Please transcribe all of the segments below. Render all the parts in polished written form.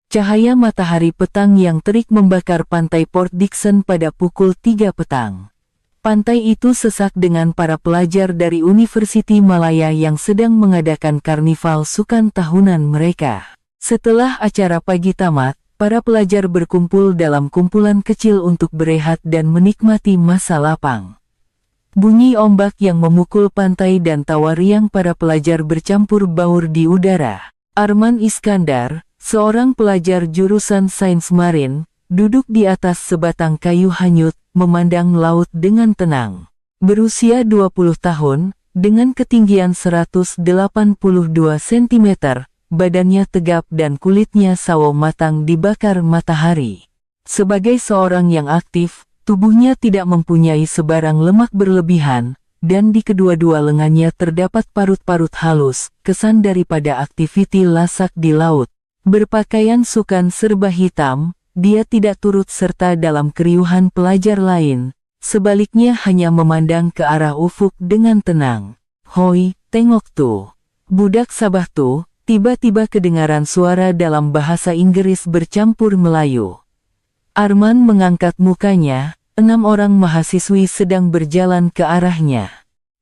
Cahaya matahari petang yang terik membakar pantai Port Dickson pada pukul 3 petang. Pantai itu sesak dengan para pelajar dari University Malaya yang sedang mengadakan karnival sukan tahunan mereka. Setelah acara pagi tamat, para pelajar berkumpul dalam kumpulan kecil untuk berehat dan menikmati masa lapang. Bunyi ombak yang memukul pantai dan tawa riang para pelajar bercampur baur di udara. Arman Iskandar, seorang pelajar jurusan Sains Marin, duduk di atas sebatang kayu hanyut, memandang laut dengan tenang. Berusia 20 tahun, dengan ketinggian 182 cm, badannya tegap dan kulitnya sawo matang dibakar matahari. Sebagai seorang yang aktif, tubuhnya tidak mempunyai sebarang lemak berlebihan, dan di kedua-dua lengannya terdapat parut-parut halus, kesan daripada aktiviti lasak di laut. Berpakaian sukan serba hitam, dia tidak turut serta dalam keriuhan pelajar lain, sebaliknya hanya memandang ke arah ufuk dengan tenang. "Hoi, tengok tuh. Budak Sabah tuh." Tiba-tiba kedengaran suara dalam bahasa Inggris bercampur Melayu. Arman mengangkat mukanya, 6 orang mahasiswi sedang berjalan ke arahnya.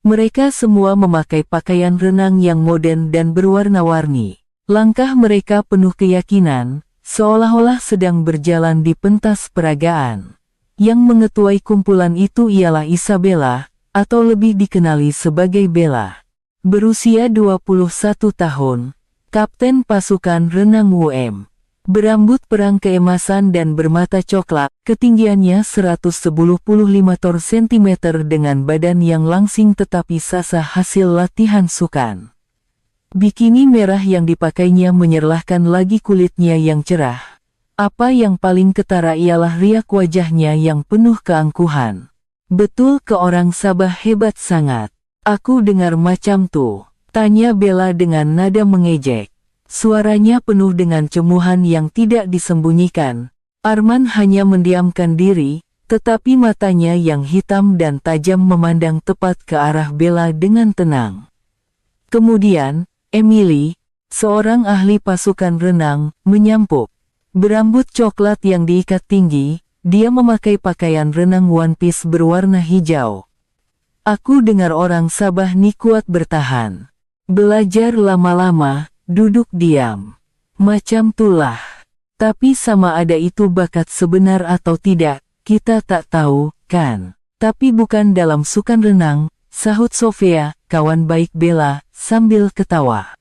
Mereka semua memakai pakaian renang yang modern dan berwarna-warni. Langkah mereka penuh keyakinan, seolah-olah sedang berjalan di pentas peragaan. Yang mengetuai kumpulan itu ialah Isabella, atau lebih dikenali sebagai Bella. Berusia 21 tahun, Kapten pasukan renang UM. Berambut perang keemasan dan bermata coklat, ketinggiannya 115 cm dengan badan yang langsing tetapi sasah hasil latihan sukan. Bikini merah yang dipakainya menyerlahkan lagi kulitnya yang cerah. Apa yang paling ketara ialah riak wajahnya yang penuh keangkuhan. "Betul ke orang Sabah hebat sangat. Aku dengar macam tuh," tanya Bella dengan nada mengejek. Suaranya penuh dengan cemuhan yang tidak disembunyikan. Arman hanya mendiamkan diri, tetapi matanya yang hitam dan tajam memandang tepat ke arah Bella dengan tenang. Kemudian, Emily, seorang ahli pasukan renang, menyampuk. Berambut coklat yang diikat tinggi, dia memakai pakaian renang one piece berwarna hijau. "Aku dengar orang Sabah ni kuat bertahan. Belajar lama-lama, duduk diam. Macam tulah. Tapi sama ada itu bakat sebenar atau tidak, kita tak tahu, kan? Tapi bukan dalam sukan renang," sahut Sofia, kawan baik Bella, sambil ketawa.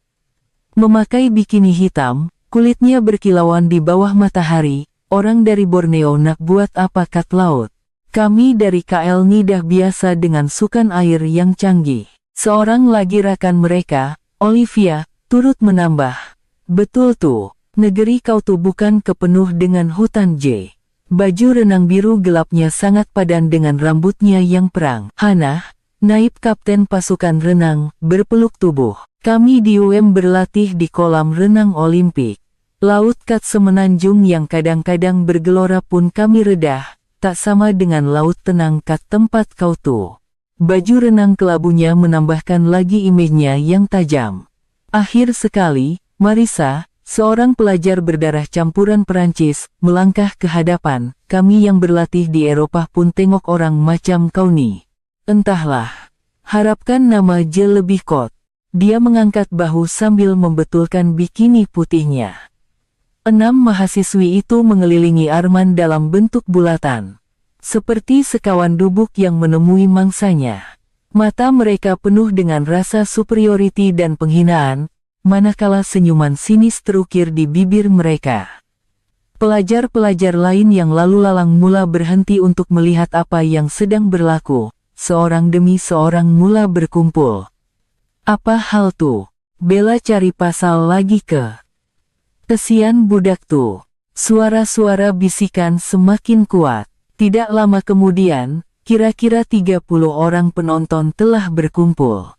Memakai bikini hitam, kulitnya berkilauan di bawah matahari, orang dari Borneo nak buat apa kat laut. "Kami dari KL Nidah biasa dengan sukan air yang canggih." Seorang lagi rakan mereka, Olivia, turut menambah. "Betul tuh, negeri kau tuh bukan kepenuh dengan hutan J." Baju renang biru gelapnya sangat padan dengan rambutnya yang perang. Hannah, naib kapten pasukan renang, berpeluk tubuh. "Kami di UM berlatih di kolam renang Olimpik. Laut kat semenanjung yang kadang-kadang bergelora pun kami redah, tak sama dengan laut tenang kat tempat kau tuh." Baju renang kelabunya menambahkan lagi imejnya yang tajam. Akhir sekali, Marisa, seorang pelajar berdarah campuran Perancis, melangkah ke hadapan. "Kami yang berlatih di Eropa pun tengok orang macam kau nih. Entahlah. Harapkan nama J lebih kot." Dia mengangkat bahu sambil membetulkan bikini putihnya. 6 mahasiswi itu mengelilingi Arman dalam bentuk bulatan. Seperti sekawan dubuk yang menemui mangsanya. Mata mereka penuh dengan rasa superioriti dan penghinaan, manakala senyuman sinis terukir di bibir mereka. Pelajar-pelajar lain yang lalu lalang mula berhenti untuk melihat apa yang sedang berlaku. Seorang demi seorang mula berkumpul. "Apa hal tuh?" Bella cari pasal lagi ke. "Kesian budak tuh." Suara-suara bisikan semakin kuat. Tidak lama kemudian, kira-kira 30 orang penonton telah berkumpul.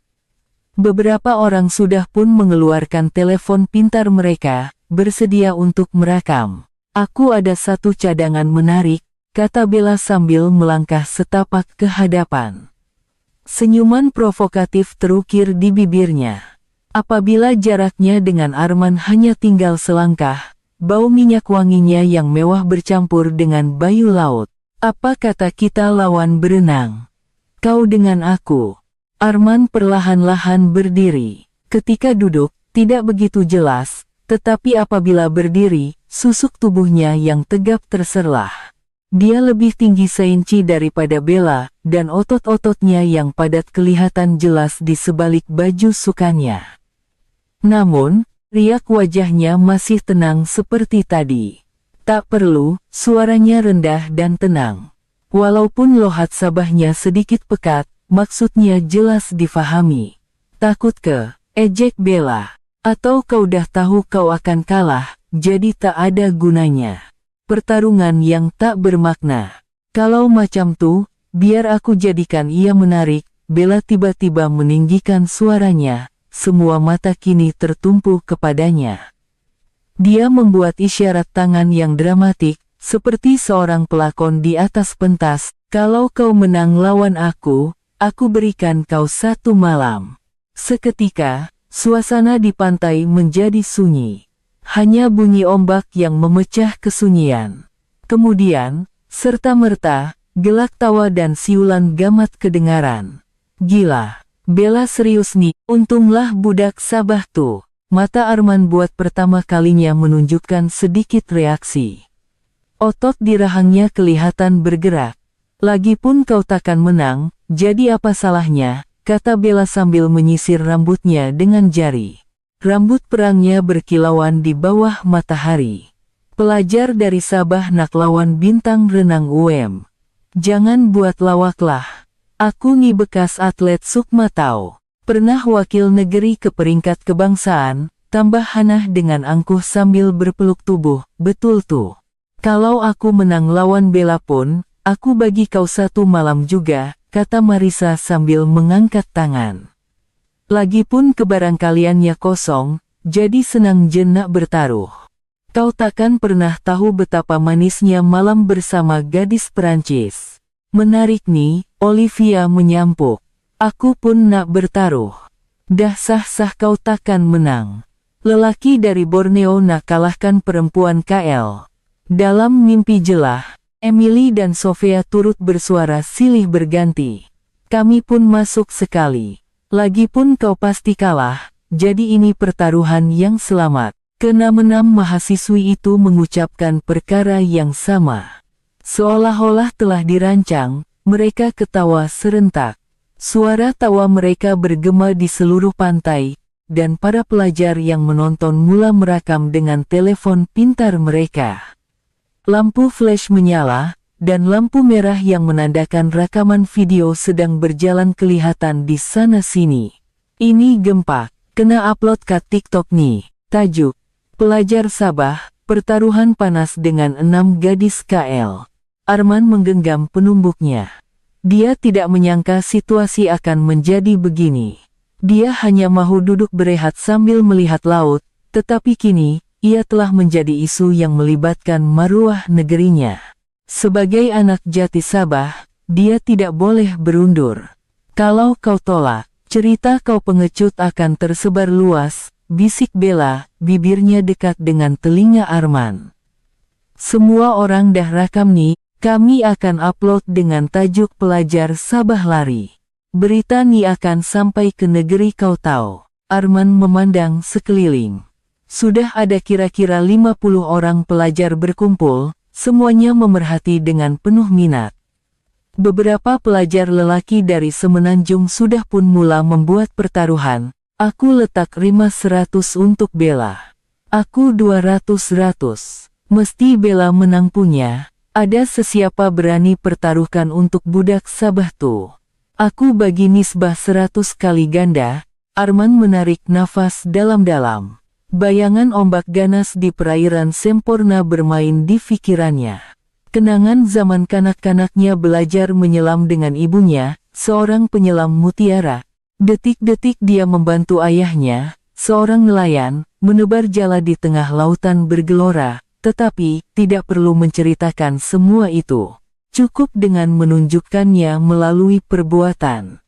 Beberapa orang sudah pun mengeluarkan telepon pintar mereka, bersedia untuk merekam. "Aku ada satu cadangan menarik," kata Bella sambil melangkah setapak ke hadapan. Senyuman provokatif terukir di bibirnya. Apabila jaraknya dengan Arman hanya tinggal selangkah, bau minyak wanginya yang mewah bercampur dengan bayu laut. Apa kata kita lawan berenang? Kau dengan aku. Arman perlahan-lahan berdiri. Ketika duduk, tidak begitu jelas, tetapi apabila berdiri, susuk tubuhnya yang tegap terserlah. Dia lebih tinggi seinci daripada Bella, dan otot-ototnya yang padat kelihatan jelas di sebalik baju sukanya. Namun, riak wajahnya masih tenang seperti tadi. Tak perlu, suaranya rendah dan tenang. Walaupun lohat sabahnya sedikit pekat, maksudnya jelas difahami. Takut ke? Ejek Bella. Atau kau dah tahu kau akan kalah, jadi tak ada gunanya. Pertarungan yang tak bermakna. Kalau macam tuh, biar aku jadikan ia menarik. Bella tiba-tiba meninggikan suaranya, semua mata kini tertumpu kepadanya. Dia membuat isyarat tangan yang dramatik, seperti seorang pelakon di atas pentas. Kalau kau menang lawan aku berikan kau 1 malam. Seketika, suasana di pantai menjadi sunyi. Hanya bunyi ombak yang memecah kesunyian. Kemudian, serta-merta, gelak tawa dan siulan gamat kedengaran. Gila, Bella serius nih, untunglah budak Sabah tuh. Mata Arman buat pertama kalinya menunjukkan sedikit reaksi. Otot di rahangnya kelihatan bergerak. Lagipun kau takkan menang, jadi apa salahnya, kata Bella sambil menyisir rambutnya dengan jari. Rambut perangnya berkilauan di bawah matahari. Pelajar dari Sabah nak lawan bintang renang UM. Jangan buat lawaklah. Aku nih bekas atlet Sukma tau. Pernah wakil negeri ke peringkat kebangsaan, tambah Hanah dengan angkuh sambil berpeluk tubuh, betul tuh. Kalau aku menang lawan Bella pun, aku bagi kau 1 malam juga, kata Marisa sambil mengangkat tangan. Lagipun kebarangkaliannya kosong, jadi senang jenak bertaruh. Kau takkan pernah tahu betapa manisnya malam bersama gadis Perancis. Menarik nih, Olivia menyampuk. Aku pun nak bertaruh. Dah sah-sah kau takkan menang. Lelaki dari Borneo nak kalahkan perempuan KL. Dalam mimpi jelah, Emily dan Sofia turut bersuara silih berganti. Kami pun masuk sekali. Lagipun kau pasti kalah, jadi ini pertaruhan yang selamat. Keenam mahasiswi itu mengucapkan perkara yang sama. Seolah-olah telah dirancang, mereka ketawa serentak. Suara tawa mereka bergema di seluruh pantai, dan para pelajar yang menonton mula merekam dengan telepon pintar mereka. Lampu flash menyala, dan lampu merah yang menandakan rekaman video sedang berjalan kelihatan di sana-sini. Ini gempak, kena upload ke TikTok nih. Tajuk, pelajar Sabah, pertaruhan panas dengan 6 gadis KL. Arman menggenggam penumbuknya. Dia tidak menyangka situasi akan menjadi begini. Dia hanya mahu duduk berehat sambil melihat laut, tetapi kini, ia telah menjadi isu yang melibatkan maruah negerinya. Sebagai anak jati Sabah, dia tidak boleh berundur. Kalau kau tolak, cerita kau pengecut akan tersebar luas, bisik Bella, bibirnya dekat dengan telinga Arman. Semua orang dah rakam nih. Kami akan upload dengan tajuk pelajar Sabah lari. Berita ni akan sampai ke negeri kau tahu. Arman memandang sekeliling. Sudah ada kira-kira 50 orang pelajar berkumpul, semuanya memerhati dengan penuh minat. Beberapa pelajar lelaki dari Semenanjung sudah pun mula membuat pertaruhan. Aku letak rima 100 untuk Bella. Aku 200. Mesti Bella menang punya. Ada sesiapa berani pertaruhkan untuk budak Sabah tuh. Aku bagi nisbah 100 kali ganda. Arman menarik nafas dalam-dalam. Bayangan ombak ganas di perairan sempurna bermain di pikirannya. Kenangan zaman kanak-kanaknya belajar menyelam dengan ibunya, seorang penyelam mutiara. Detik-detik dia membantu ayahnya, seorang nelayan, menebar jala di tengah lautan bergelora. Tetapi, tidak perlu menceritakan semua itu. Cukup dengan menunjukkannya melalui perbuatan.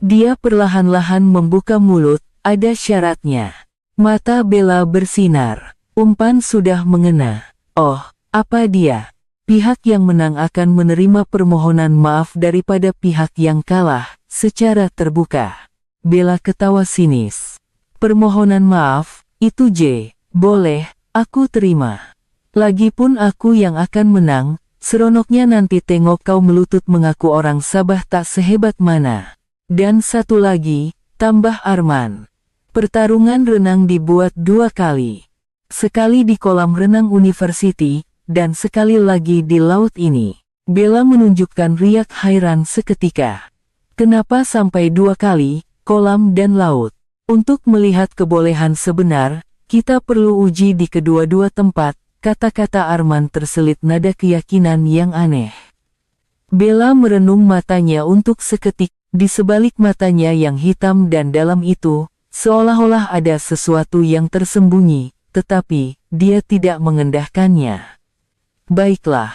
Dia perlahan-lahan membuka mulut, ada syaratnya. Mata Bella bersinar. Umpan sudah mengena. Oh, apa dia? Pihak yang menang akan menerima permohonan maaf daripada pihak yang kalah, secara terbuka. Bella ketawa sinis. Permohonan maaf, itu boleh, aku terima. Lagipun aku yang akan menang, seronoknya nanti tengok kau melutut mengaku orang Sabah tak sehebat mana. Dan satu lagi, tambah Arman. Pertarungan renang dibuat 2 kali. Sekali di kolam renang University, dan sekali lagi di laut ini. Bella menunjukkan riak hairan seketika. Kenapa sampai 2 kali, kolam dan laut? Untuk melihat kebolehan sebenar, kita perlu uji di kedua-dua tempat, kata-kata Arman terselit nada keyakinan yang aneh. Bella merenung matanya untuk seketik, di sebalik matanya yang hitam dan dalam itu, seolah-olah ada sesuatu yang tersembunyi, tetapi dia tidak mengendahkannya. Baiklah,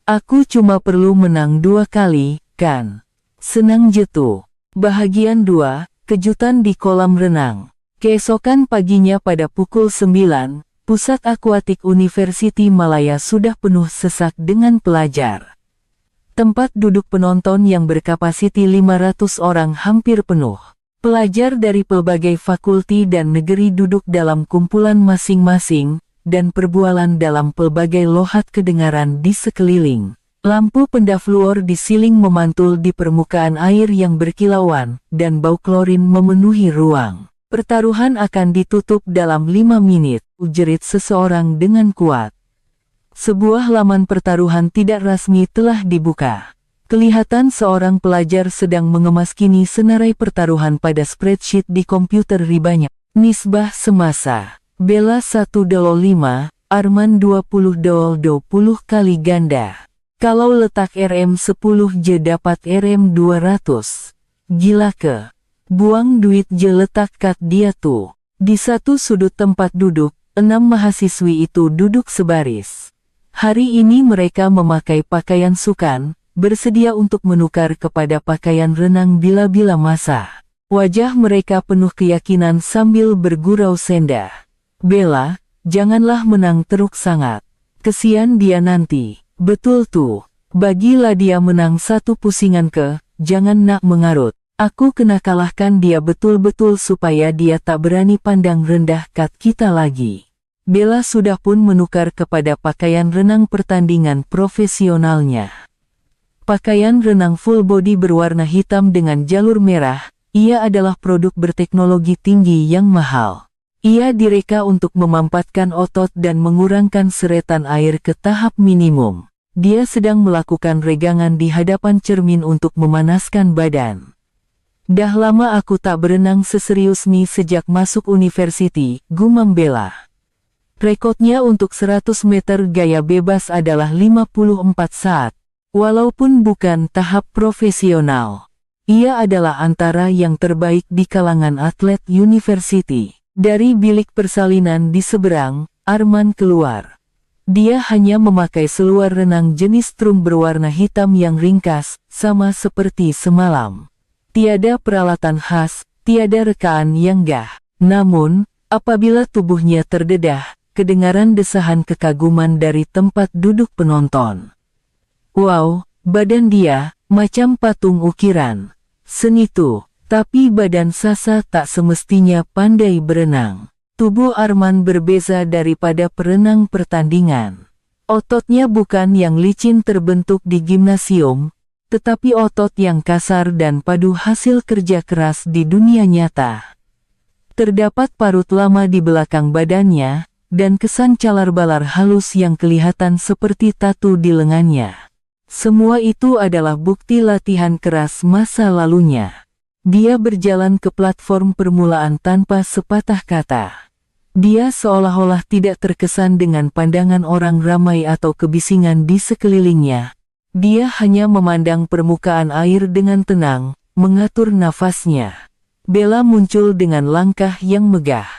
aku cuma perlu menang 2 kali, kan? Senang jetu. Bahagian 2, kejutan di kolam renang. Keesokan paginya pada pukul 9, Pusat Akuatik University Malaya sudah penuh sesak dengan pelajar. Tempat duduk penonton yang berkapasiti 500 orang hampir penuh. Pelajar dari pelbagai fakulti dan negeri duduk dalam kumpulan masing-masing, dan perbualan dalam pelbagai lohat kedengaran di sekeliling. Lampu pendafluor di siling memantul di permukaan air yang berkilauan, dan bau klorin memenuhi ruang. Pertaruhan akan ditutup dalam 5 menit, ujerit seseorang dengan kuat. Sebuah laman pertaruhan tidak resmi telah dibuka. Kelihatan seorang pelajar sedang mengemas kini senarai pertaruhan pada spreadsheet di komputer ribanya. Nisbah semasa. Bella 1,5, Arman 20,20 kali ganda. Kalau letak RM10J dapat RM200. Gila ke? Buang duit je letak kat dia tuh. Di satu sudut tempat duduk, 6 mahasiswi itu duduk sebaris. Hari ini mereka memakai pakaian sukan, bersedia untuk menukar kepada pakaian renang bila-bila masa. Wajah mereka penuh keyakinan sambil bergurau senda. Bella, janganlah menang teruk sangat. Kesian dia nanti. Betul tuh. Bagilah dia menang 1 pusingan jangan nak mengarut. Aku kena kalahkan dia betul-betul supaya dia tak berani pandang rendah kat kita lagi. Bella sudah pun menukar kepada pakaian renang pertandingan profesionalnya. Pakaian renang full body berwarna hitam dengan jalur merah, ia adalah produk berteknologi tinggi yang mahal. Ia direka untuk memampatkan otot dan mengurangkan seretan air ke tahap minimum. Dia sedang melakukan regangan di hadapan cermin untuk memanaskan badan. Dah lama aku tak berenang seserius ni sejak masuk university, gumam Bella. Rekodnya untuk 100 meter gaya bebas adalah 54 saat. Walaupun bukan tahap profesional, ia adalah antara yang terbaik di kalangan atlet university. Dari bilik persalinan di seberang, Arman keluar. Dia hanya memakai seluar renang jenis trum berwarna hitam yang ringkas, sama seperti semalam. Tiada peralatan khas, tiada rekaan yang gah. Namun, apabila tubuhnya terdedah, kedengaran desahan kekaguman dari tempat duduk penonton. Wow, badan dia, macam patung ukiran. Seni tuh. Tapi badan Sasa tak semestinya pandai berenang. Tubuh Arman berbeza daripada perenang pertandingan. Ototnya bukan yang licin terbentuk di gimnasium, tetapi otot yang kasar dan padu hasil kerja keras di dunia nyata. Terdapat parut lama di belakang badannya, dan kesan calar-balar halus yang kelihatan seperti tatu di lengannya. Semua itu adalah bukti latihan keras masa lalunya. Dia berjalan ke platform permulaan tanpa sepatah kata. Dia seolah-olah tidak terkesan dengan pandangan orang ramai atau kebisingan di sekelilingnya. Dia hanya memandang permukaan air dengan tenang, mengatur nafasnya. Bella muncul dengan langkah yang megah.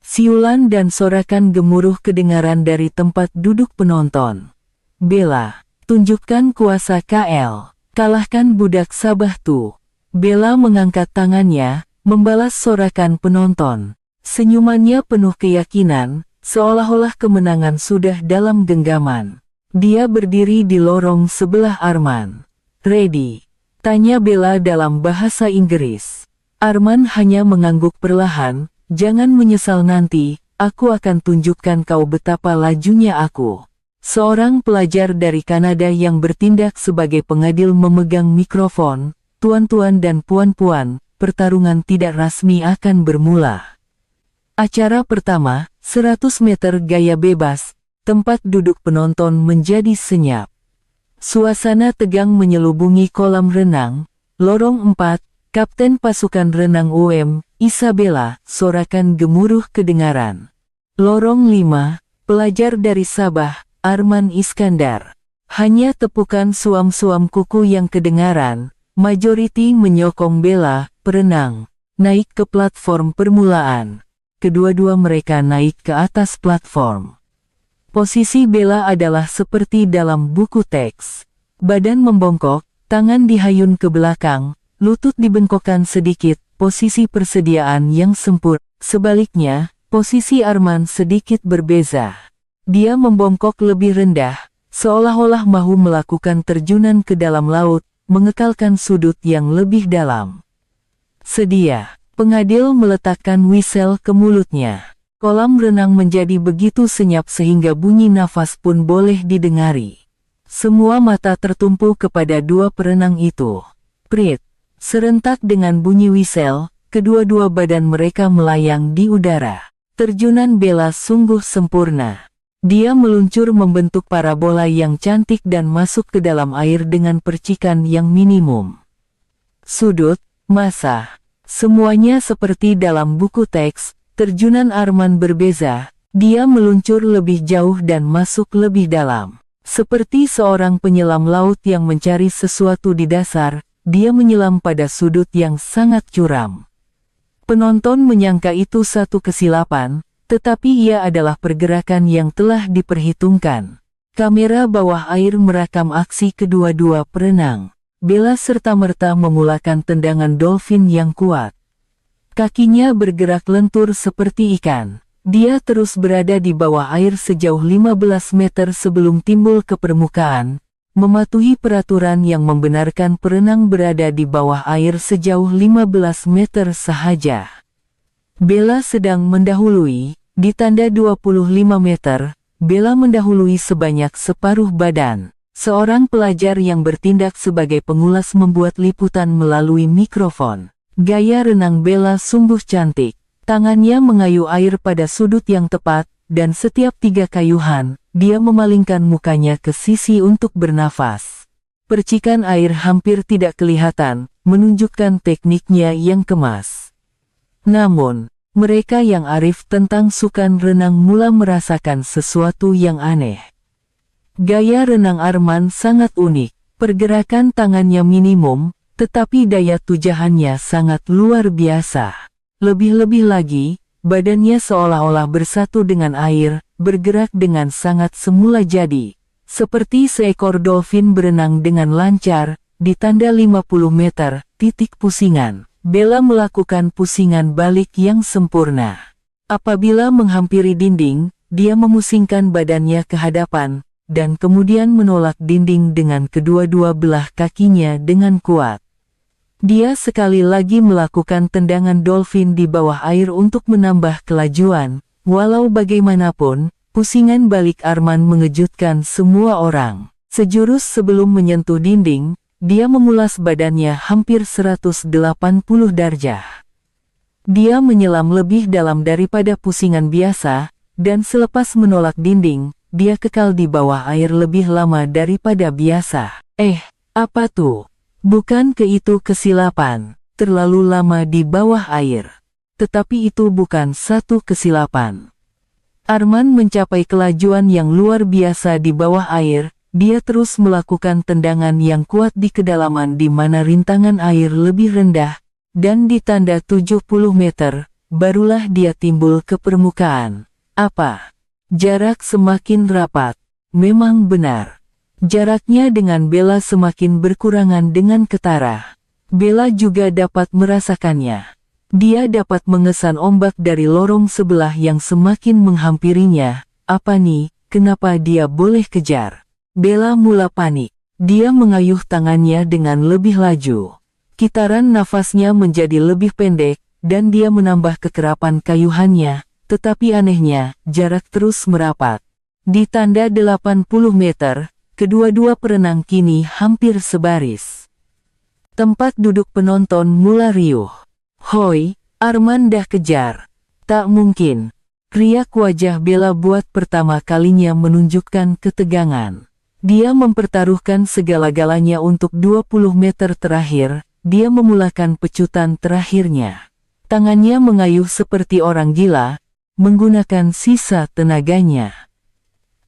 Siulan dan sorakan gemuruh kedengaran dari tempat duduk penonton. Bella, tunjukkan kuasa KL. Kalahkan budak Sabah tuh. Bella mengangkat tangannya, membalas sorakan penonton. Senyumannya penuh keyakinan, Seolah-olah kemenangan sudah dalam genggaman. Dia berdiri di lorong sebelah Arman. "Ready?" tanya Bella dalam bahasa Inggris. Arman hanya mengangguk perlahan, "Jangan menyesal nanti, aku akan tunjukkan kau betapa lajunya aku." Seorang pelajar dari Kanada yang bertindak sebagai pengadil memegang mikrofon. "Tuan-tuan dan puan-puan, pertarungan tidak rasmi akan bermula. Acara pertama, 100 meter gaya bebas." Tempat duduk penonton menjadi senyap. Suasana tegang menyelubungi kolam renang. Lorong 4, Kapten Pasukan Renang UM, Isabella, sorakan gemuruh kedengaran. Lorong 5, pelajar dari Sabah, Arman Iskandar. Hanya tepukan suam-suam kuku yang kedengaran. Majority menyokong Bella, perenang, naik ke platform permulaan. Kedua-dua mereka naik ke atas platform. Posisi Bella adalah seperti dalam buku teks. Badan membongkok, tangan dihayun ke belakang, lutut dibengkokkan sedikit, posisi persediaan yang sempurna. Sebaliknya, posisi Arman sedikit berbeza. Dia membongkok lebih rendah, seolah-olah mahu melakukan terjunan ke dalam laut, mengekalkan sudut yang lebih dalam. "Sedia." Pengadil meletakkan whistle ke mulutnya. Kolam renang menjadi begitu senyap sehingga bunyi nafas pun boleh didengari. Semua mata tertumpu kepada dua perenang itu. Prit! Serentak dengan bunyi whistle, kedua-dua badan mereka melayang di udara. Terjunan Bella sungguh sempurna. Dia meluncur membentuk parabola yang cantik dan masuk ke dalam air dengan percikan yang minimum. Sudut, masa, semuanya seperti dalam buku teks. Terjunan Arman berbeza, dia meluncur lebih jauh dan masuk lebih dalam. Seperti seorang penyelam laut yang mencari sesuatu di dasar, dia menyelam pada sudut yang sangat curam. Penonton menyangka itu satu kesilapan, tetapi ia adalah pergerakan yang telah diperhitungkan. Kamera bawah air merekam aksi kedua-dua perenang. Bella serta-merta memulakan tendangan dolphin yang kuat. Kakinya bergerak lentur seperti ikan. Dia terus berada di bawah air sejauh 15 meter sebelum timbul ke permukaan, mematuhi peraturan yang membenarkan perenang berada di bawah air sejauh 15 meter sahaja. Bella sedang mendahului, di tanda 25 meter, Bella mendahului sebanyak separuh badan. Seorang pelajar yang bertindak sebagai pengulas membuat liputan melalui mikrofon. Gaya renang Bella sungguh cantik. Tangannya mengayuh air pada sudut yang tepat, dan setiap 3 kayuhan, dia memalingkan mukanya ke sisi untuk bernafas. Percikan air hampir tidak kelihatan, menunjukkan tekniknya yang kemas. Namun, mereka yang arif tentang sukan renang mula merasakan sesuatu yang aneh. Gaya renang Arman sangat unik, pergerakan tangannya minimum, tetapi daya tujahannya sangat luar biasa. Lebih-lebih lagi, badannya seolah-olah bersatu dengan air, bergerak dengan sangat semula jadi. Seperti seekor dolphin berenang dengan lancar, di tanda 50 meter, titik pusingan. Bella melakukan pusingan balik yang sempurna. Apabila menghampiri dinding, dia memusingkan badannya ke hadapan, dan kemudian menolak dinding dengan kedua-dua belah kakinya dengan kuat. Dia sekali lagi melakukan tendangan dolphin di bawah air untuk menambah kelajuan. Walau bagaimanapun, pusingan balik Arman mengejutkan semua orang. Sejurus sebelum menyentuh dinding, dia memulas badannya hampir 180 derajat. Dia menyelam lebih dalam daripada pusingan biasa, dan selepas menolak dinding, dia kekal di bawah air lebih lama daripada biasa. Apa tuh? Bukan itu kesilapan, terlalu lama di bawah air. Tetapi itu bukan satu kesilapan. Arman mencapai kelajuan yang luar biasa di bawah air, dia terus melakukan tendangan yang kuat di kedalaman di mana rintangan air lebih rendah, dan di tanda 70 meter, barulah dia timbul ke permukaan. Apa? Jarak semakin rapat. Memang benar. Jaraknya dengan Bella semakin berkurangan dengan ketara. Bella juga dapat merasakannya. Dia dapat mengesan ombak dari lorong sebelah yang semakin menghampirinya. Apa nih, kenapa dia boleh kejar? Bella mula panik. Dia mengayuh tangannya dengan lebih laju. Kitaran nafasnya menjadi lebih pendek, dan dia menambah kekerapan kayuhannya. Tetapi anehnya, jarak terus merapat. Di tanda 80 meter, kedua-dua perenang kini hampir sebaris. Tempat duduk penonton mula riuh. "Hoi, Arman dah kejar." "Tak mungkin." Riak wajah Bella buat pertama kalinya menunjukkan ketegangan. Dia mempertaruhkan segala-galanya untuk 20 meter terakhir. Dia memulakan pecutan terakhirnya. Tangannya mengayuh seperti orang gila, menggunakan sisa tenaganya.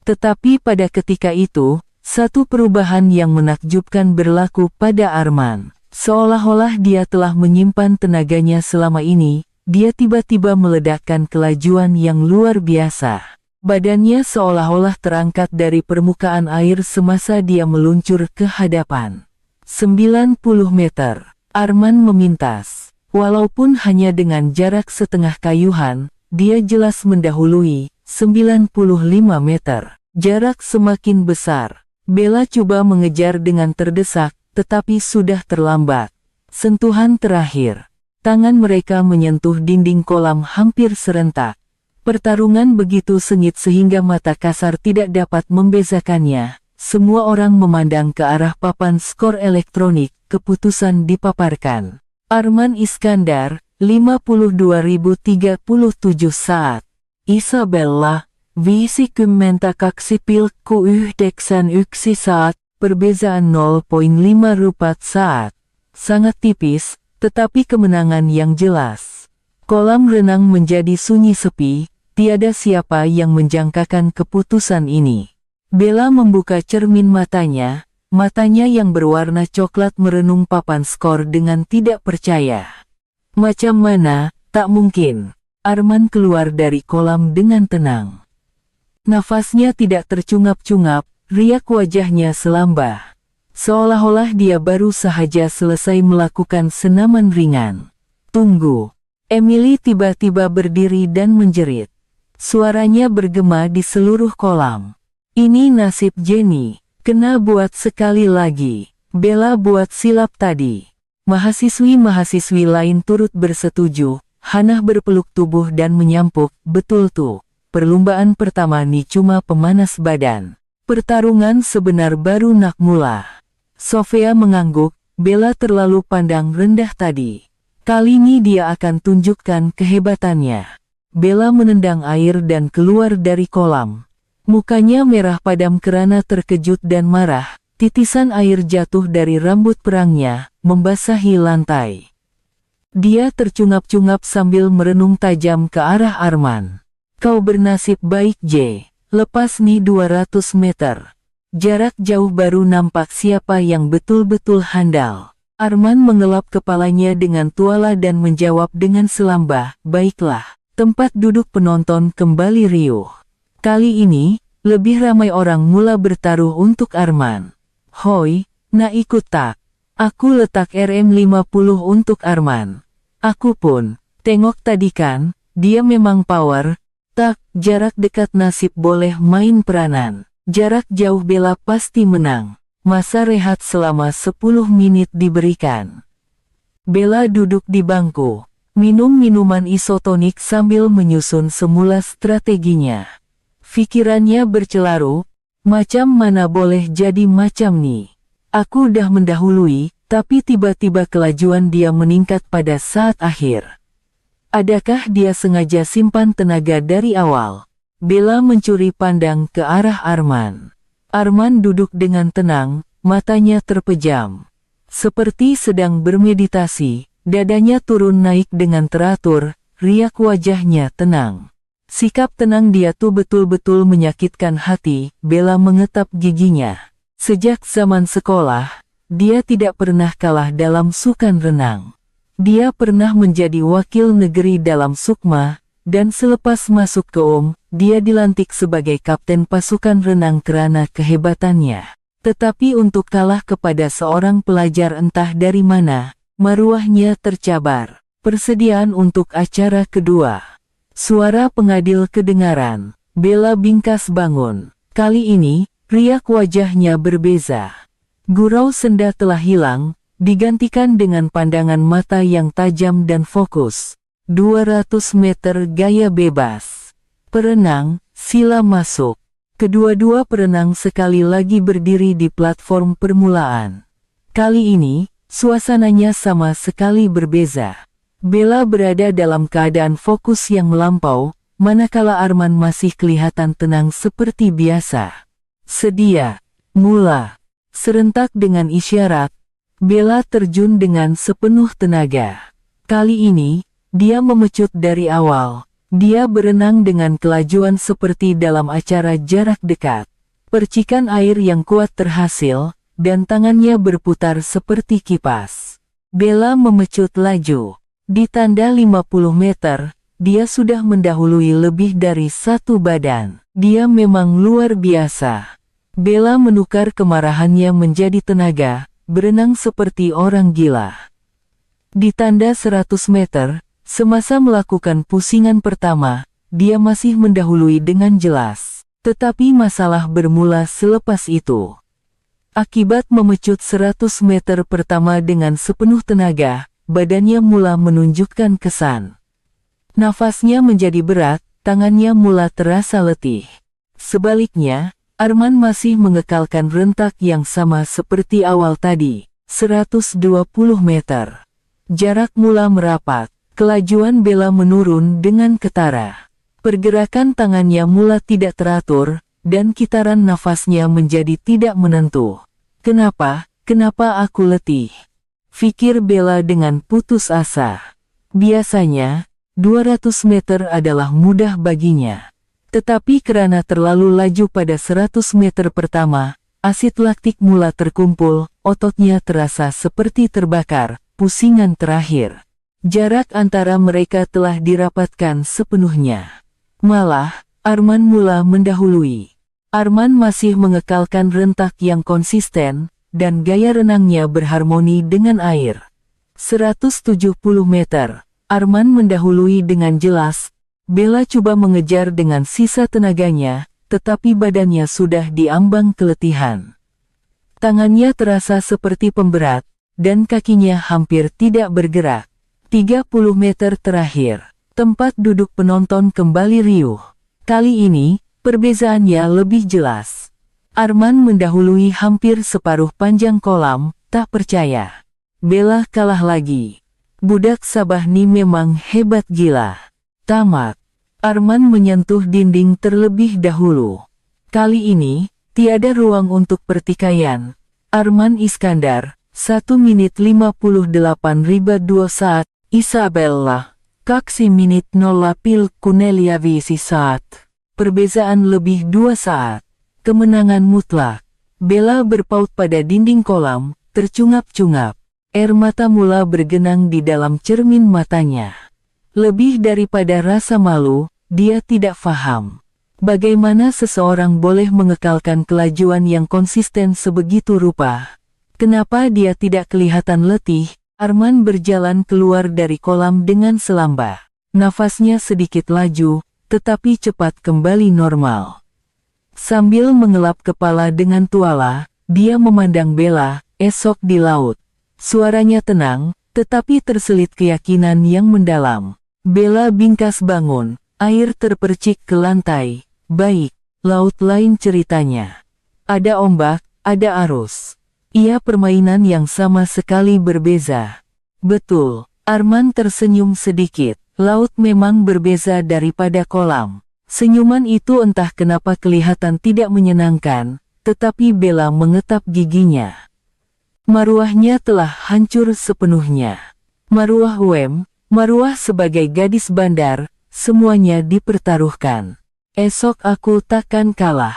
Tetapi pada ketika itu, satu perubahan yang menakjubkan berlaku pada Arman. Seolah-olah dia telah menyimpan tenaganya selama ini, dia tiba-tiba meledakkan kelajuan yang luar biasa. Badannya seolah-olah terangkat dari permukaan air semasa dia meluncur ke hadapan. 90 meter. Arman memintas. Walaupun hanya dengan jarak setengah kayuhan, dia jelas mendahului. 95 meter. Jarak semakin besar. Bella coba mengejar dengan terdesak, tetapi sudah terlambat. Sentuhan terakhir. Tangan mereka menyentuh dinding kolam hampir serentak. Pertarungan begitu sengit sehingga mata kasar tidak dapat membezakannya. Semua orang memandang ke arah papan skor elektronik. Keputusan dipaparkan. Arman Iskandar, 52.037 saat. Isabella, 50,91 saat, perbezaan 0,54 saat. Sangat tipis, tetapi kemenangan yang jelas. Kolam renang menjadi sunyi sepi, tiada siapa yang menjangkakan keputusan ini. Bella membuka cermin matanya yang berwarna coklat merenung papan skor dengan tidak percaya. "Macam mana, tak mungkin." Arman keluar dari kolam dengan tenang. Nafasnya tidak tercungap-cungap, riak wajahnya selambah. Seolah-olah dia baru sahaja selesai melakukan senaman ringan. "Tunggu." Emily tiba-tiba berdiri dan menjerit. Suaranya bergema di seluruh kolam. "Ini nasib Jenny. Kena buat sekali lagi. Bella buat silap tadi." Mahasiswi-mahasiswi lain turut bersetuju. Hannah berpeluk tubuh dan menyampuk, "Betul tuh. Perlombaan pertama nih cuma pemanas badan. Pertarungan sebenar baru nak mula." Sofia mengangguk. Bella terlalu pandang rendah tadi. Kali ini dia akan tunjukkan kehebatannya. Bella menendang air dan keluar dari kolam. Mukanya merah padam karena terkejut dan marah. Titisan air jatuh dari rambut perangnya, membasahi lantai. Dia tercungap-cungap sambil merenung tajam ke arah Arman. "Kau bernasib baik, J. Lepas nih 200 meter. Jarak jauh baru nampak siapa yang betul-betul handal." Arman mengelap kepalanya dengan tuala dan menjawab dengan selambah, "Baiklah." Tempat duduk penonton kembali riuh. Kali ini, lebih ramai orang mula bertaruh untuk Arman. "Hoi, nak ikut tak? Aku letak RM50 untuk Arman." "Aku pun. Tengok tadi kan, dia memang power." "Tak, jarak dekat nasib boleh main peranan. Jarak jauh Bella pasti menang." Masa rehat selama 10 menit diberikan. Bella duduk di bangku, minum minuman isotonik sambil menyusun semula strateginya. Pikirannya bercelaru, macam mana boleh jadi macam nih. Aku udah mendahului, tapi tiba-tiba kelajuan dia meningkat pada saat akhir. Adakah dia sengaja simpan tenaga dari awal? Bella mencuri pandang ke arah Arman. Arman duduk dengan tenang, matanya terpejam. Seperti sedang bermeditasi, dadanya turun naik dengan teratur, riak wajahnya tenang. Sikap tenang dia tuh betul-betul menyakitkan hati. Bella mengetap giginya. Sejak zaman sekolah, dia tidak pernah kalah dalam sukan renang. Dia pernah menjadi wakil negeri dalam Sukma, dan selepas masuk ke dia dilantik sebagai kapten pasukan renang karena kehebatannya. Tetapi untuk kalah kepada seorang pelajar entah dari mana, maruahnya tercabar. Persediaan untuk acara kedua. Suara pengadil kedengaran. Bella bingkas bangun. Kali ini, riak wajahnya berbeza. Gurau senda telah hilang, digantikan dengan pandangan mata yang tajam dan fokus. 200 meter gaya bebas. Perenang, sila masuk. Kedua-dua perenang sekali lagi berdiri di platform permulaan. Kali ini, suasananya sama sekali berbeza. Bella berada dalam keadaan fokus yang melampau, manakala Arman masih kelihatan tenang seperti biasa. Sedia, mula. Serentak dengan isyarat, Bella terjun dengan sepenuh tenaga. Kali ini, dia memecut dari awal. Dia berenang dengan kelajuan seperti dalam acara jarak dekat. Percikan air yang kuat terhasil, dan tangannya berputar seperti kipas. Bella memecut laju. Di tanda 50 meter, dia sudah mendahului lebih dari satu badan. Dia memang luar biasa. Bella menukar kemarahannya menjadi tenaga, berenang seperti orang gila. Di tanda 100 meter, semasa melakukan pusingan pertama, dia masih mendahului dengan jelas. Tetapi masalah bermula selepas itu. Akibat memecut 100 meter pertama dengan sepenuh tenaga, badannya mula menunjukkan kesan. Nafasnya menjadi berat, tangannya mula terasa letih. Sebaliknya, Arman masih mengekalkan rentak yang sama seperti awal tadi, 120 meter. Jarak mula merapat. Kelajuan Bella menurun dengan ketara. Pergerakan tangannya mula tidak teratur, dan kitaran nafasnya menjadi tidak menentu. Kenapa aku letih? Pikir Bella dengan putus asa. Biasanya, 200 meter adalah mudah baginya. Tetapi karena terlalu laju pada 100 meter pertama, asid laktik mula terkumpul, ototnya terasa seperti terbakar, pusingan terakhir. Jarak antara mereka telah dirapatkan sepenuhnya. Malah, Arman mula mendahului. Arman masih mengekalkan rentak yang konsisten, dan gaya renangnya berharmoni dengan air. 170 meter, Arman mendahului dengan jelas. Bella coba mengejar dengan sisa tenaganya, tetapi badannya sudah diambang keletihan. Tangannya terasa seperti pemberat, dan kakinya hampir tidak bergerak. 30 meter terakhir, tempat duduk penonton kembali riuh. Kali ini, perbezaannya lebih jelas. Arman mendahului hampir separuh panjang kolam, tak percaya. Bella kalah lagi. Budak Sabahni memang hebat gila. Tamat. Arman menyentuh dinding terlebih dahulu. Kali ini, tiada ruang untuk pertikaian. Arman Iskandar, 1 menit 58,2 saat. Isabella, kaksi menit 0 Kunelia visi saat. Perbezaan lebih 2 saat. Kemenangan mutlak. Bella berpaut pada dinding kolam, tercungap-cungap. Air mata mula bergenang di dalam cermin matanya. Lebih daripada rasa malu, dia tidak faham. Bagaimana seseorang boleh mengekalkan kelajuan yang konsisten sebegitu rupa? Kenapa dia tidak kelihatan letih? Arman berjalan keluar dari kolam dengan selamba. Nafasnya sedikit laju, tetapi cepat kembali normal. Sambil mengelap kepala dengan tuala, dia memandang Bella, esok di laut. Suaranya tenang, tetapi terselip keyakinan yang mendalam. Bella bingkas bangun, air terpercik ke lantai. Baik, laut lain ceritanya. Ada ombak, ada arus. Ia permainan yang sama sekali berbeza. Betul, Arman tersenyum sedikit. Laut memang berbeza daripada kolam. Senyuman itu entah kenapa kelihatan tidak menyenangkan, tetapi Bella mengetap giginya. Maruahnya telah hancur sepenuhnya. Maruah maruah sebagai gadis bandar, semuanya dipertaruhkan. Esok aku takkan kalah.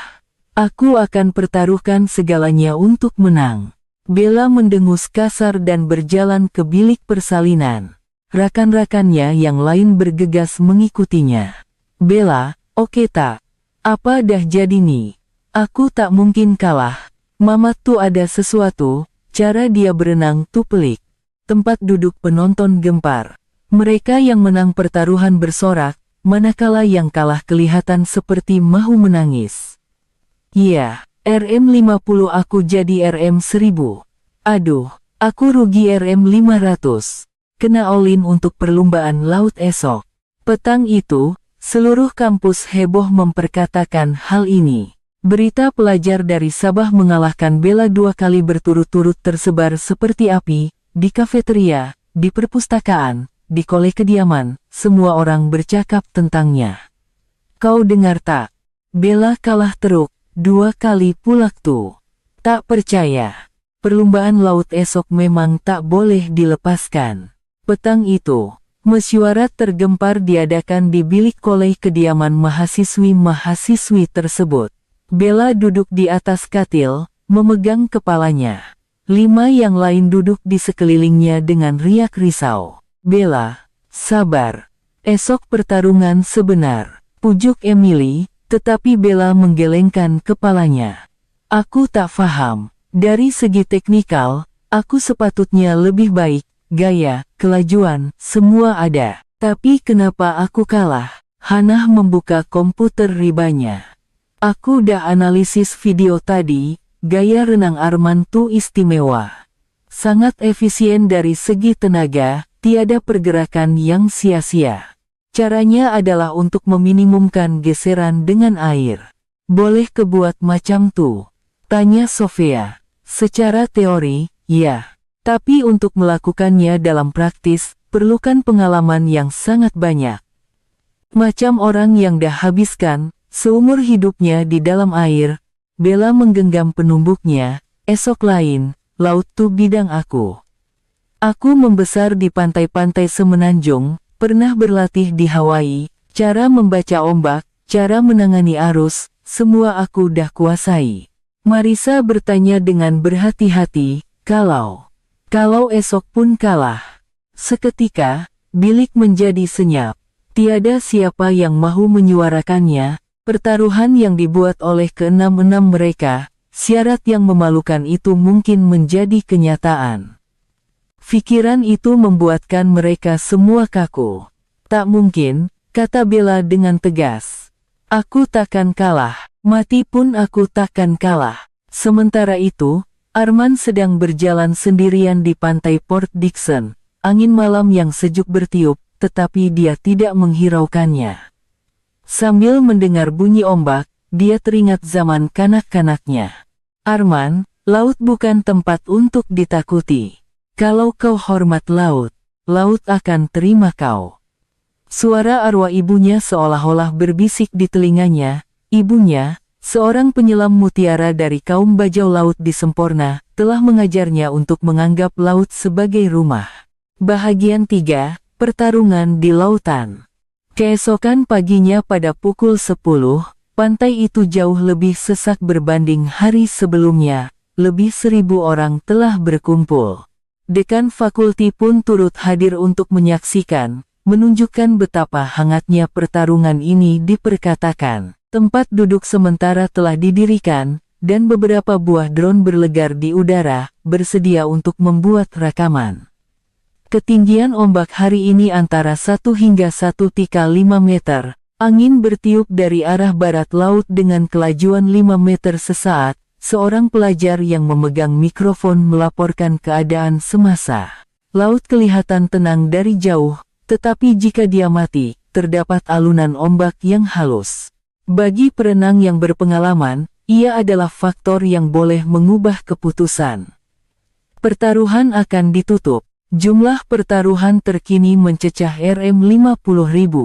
Aku akan pertaruhkan segalanya untuk menang. Bella mendengus kasar dan berjalan ke bilik persalinan. Rakan-rakannya yang lain bergegas mengikutinya. Bella, oke tak? Apa dah jadi nih? Aku tak mungkin kalah. Mamat tuh ada sesuatu, cara dia berenang tuh pelik. Tempat duduk penonton gempar. Mereka yang menang pertaruhan bersorak, manakala yang kalah kelihatan seperti mahu menangis. Iya, RM50 aku jadi RM1000. Aduh, aku rugi RM500. Kena all-in untuk perlombaan laut esok. Petang itu, seluruh kampus heboh memperkatakan hal ini. Berita pelajar dari Sabah mengalahkan Bella 2 kali berturut-turut tersebar seperti api, di kafeteria, di perpustakaan, di kolej kediaman, semua orang bercakap tentangnya. Kau dengar tak? Bella kalah teruk, 2 kali pulak tuh. Tak percaya. Perlombaan laut esok memang tak boleh dilepaskan. Petang itu, mesyuarat tergempar diadakan di bilik kolej kediaman mahasiswi-mahasiswi tersebut. Bella duduk di atas katil, memegang kepalanya. 5 yang lain duduk di sekelilingnya dengan riak risau. Bella, sabar. Esok pertarungan sebenar, pujuk Emily, tetapi Bella menggelengkan kepalanya. Aku tak faham. Dari segi teknikal, aku sepatutnya lebih baik, gaya, kelajuan, semua ada. Tapi kenapa aku kalah? Hannah membuka komputer ribanya. Aku udah analisis video tadi, gaya renang Arman tuh istimewa. Sangat efisien dari segi tenaga, tiada pergerakan yang sia-sia. Caranya adalah untuk meminimumkan geseran dengan air. Boleh kebuat macam tuh? Tanya Sofia. Secara teori, ya. Tapi untuk melakukannya dalam praktis, perlukan pengalaman yang sangat banyak. Macam orang yang dah habiskan seumur hidupnya di dalam air, Bella menggenggam penumbuknya. Esok lain, laut tuh bidang aku. Aku membesar di pantai-pantai semenanjung, pernah berlatih di Hawaii, cara membaca ombak, cara menangani arus, semua aku dah kuasai. Marissa bertanya dengan berhati-hati, kalau esok pun kalah. Seketika, bilik menjadi senyap. Tiada siapa yang mahu menyuarakannya. Pertaruhan yang dibuat oleh keenam-enam mereka, syarat yang memalukan itu mungkin menjadi kenyataan. Pikiran itu membuatkan mereka semua kaku. Tak mungkin, kata Bella dengan tegas. Aku takkan kalah, mati pun aku takkan kalah. Sementara itu, Arman sedang berjalan sendirian di pantai Port Dickson. Angin malam yang sejuk bertiup, tetapi dia tidak menghiraukannya. Sambil mendengar bunyi ombak, dia teringat zaman kanak-kanaknya. Arman, laut bukan tempat untuk ditakuti. Kalau kau hormat laut, laut akan terima kau. Suara arwah ibunya seolah-olah berbisik di telinganya. Ibunya, seorang penyelam mutiara dari kaum bajau laut di Semporna, telah mengajarnya untuk menganggap laut sebagai rumah. Bahagian 3, Pertarungan di Lautan. Keesokan paginya pada pukul 10, pantai itu jauh lebih sesak berbanding hari sebelumnya. Lebih 1.000 orang telah berkumpul. Dekan fakulti pun turut hadir untuk menyaksikan, menunjukkan betapa hangatnya pertarungan ini diperkatakan. Tempat duduk sementara telah didirikan, dan beberapa buah drone berlegar di udara, bersedia untuk membuat rekaman. Ketinggian ombak hari ini antara 1 hingga 1,5 meter. Angin bertiup dari arah barat laut dengan kelajuan 5 meter sesaat. Seorang pelajar yang memegang mikrofon melaporkan keadaan semasa. Laut kelihatan tenang dari jauh, tetapi jika diamati, terdapat alunan ombak yang halus. Bagi perenang yang berpengalaman, ia adalah faktor yang boleh mengubah keputusan. Pertaruhan akan ditutup. Jumlah pertaruhan terkini mencecah RM50.000.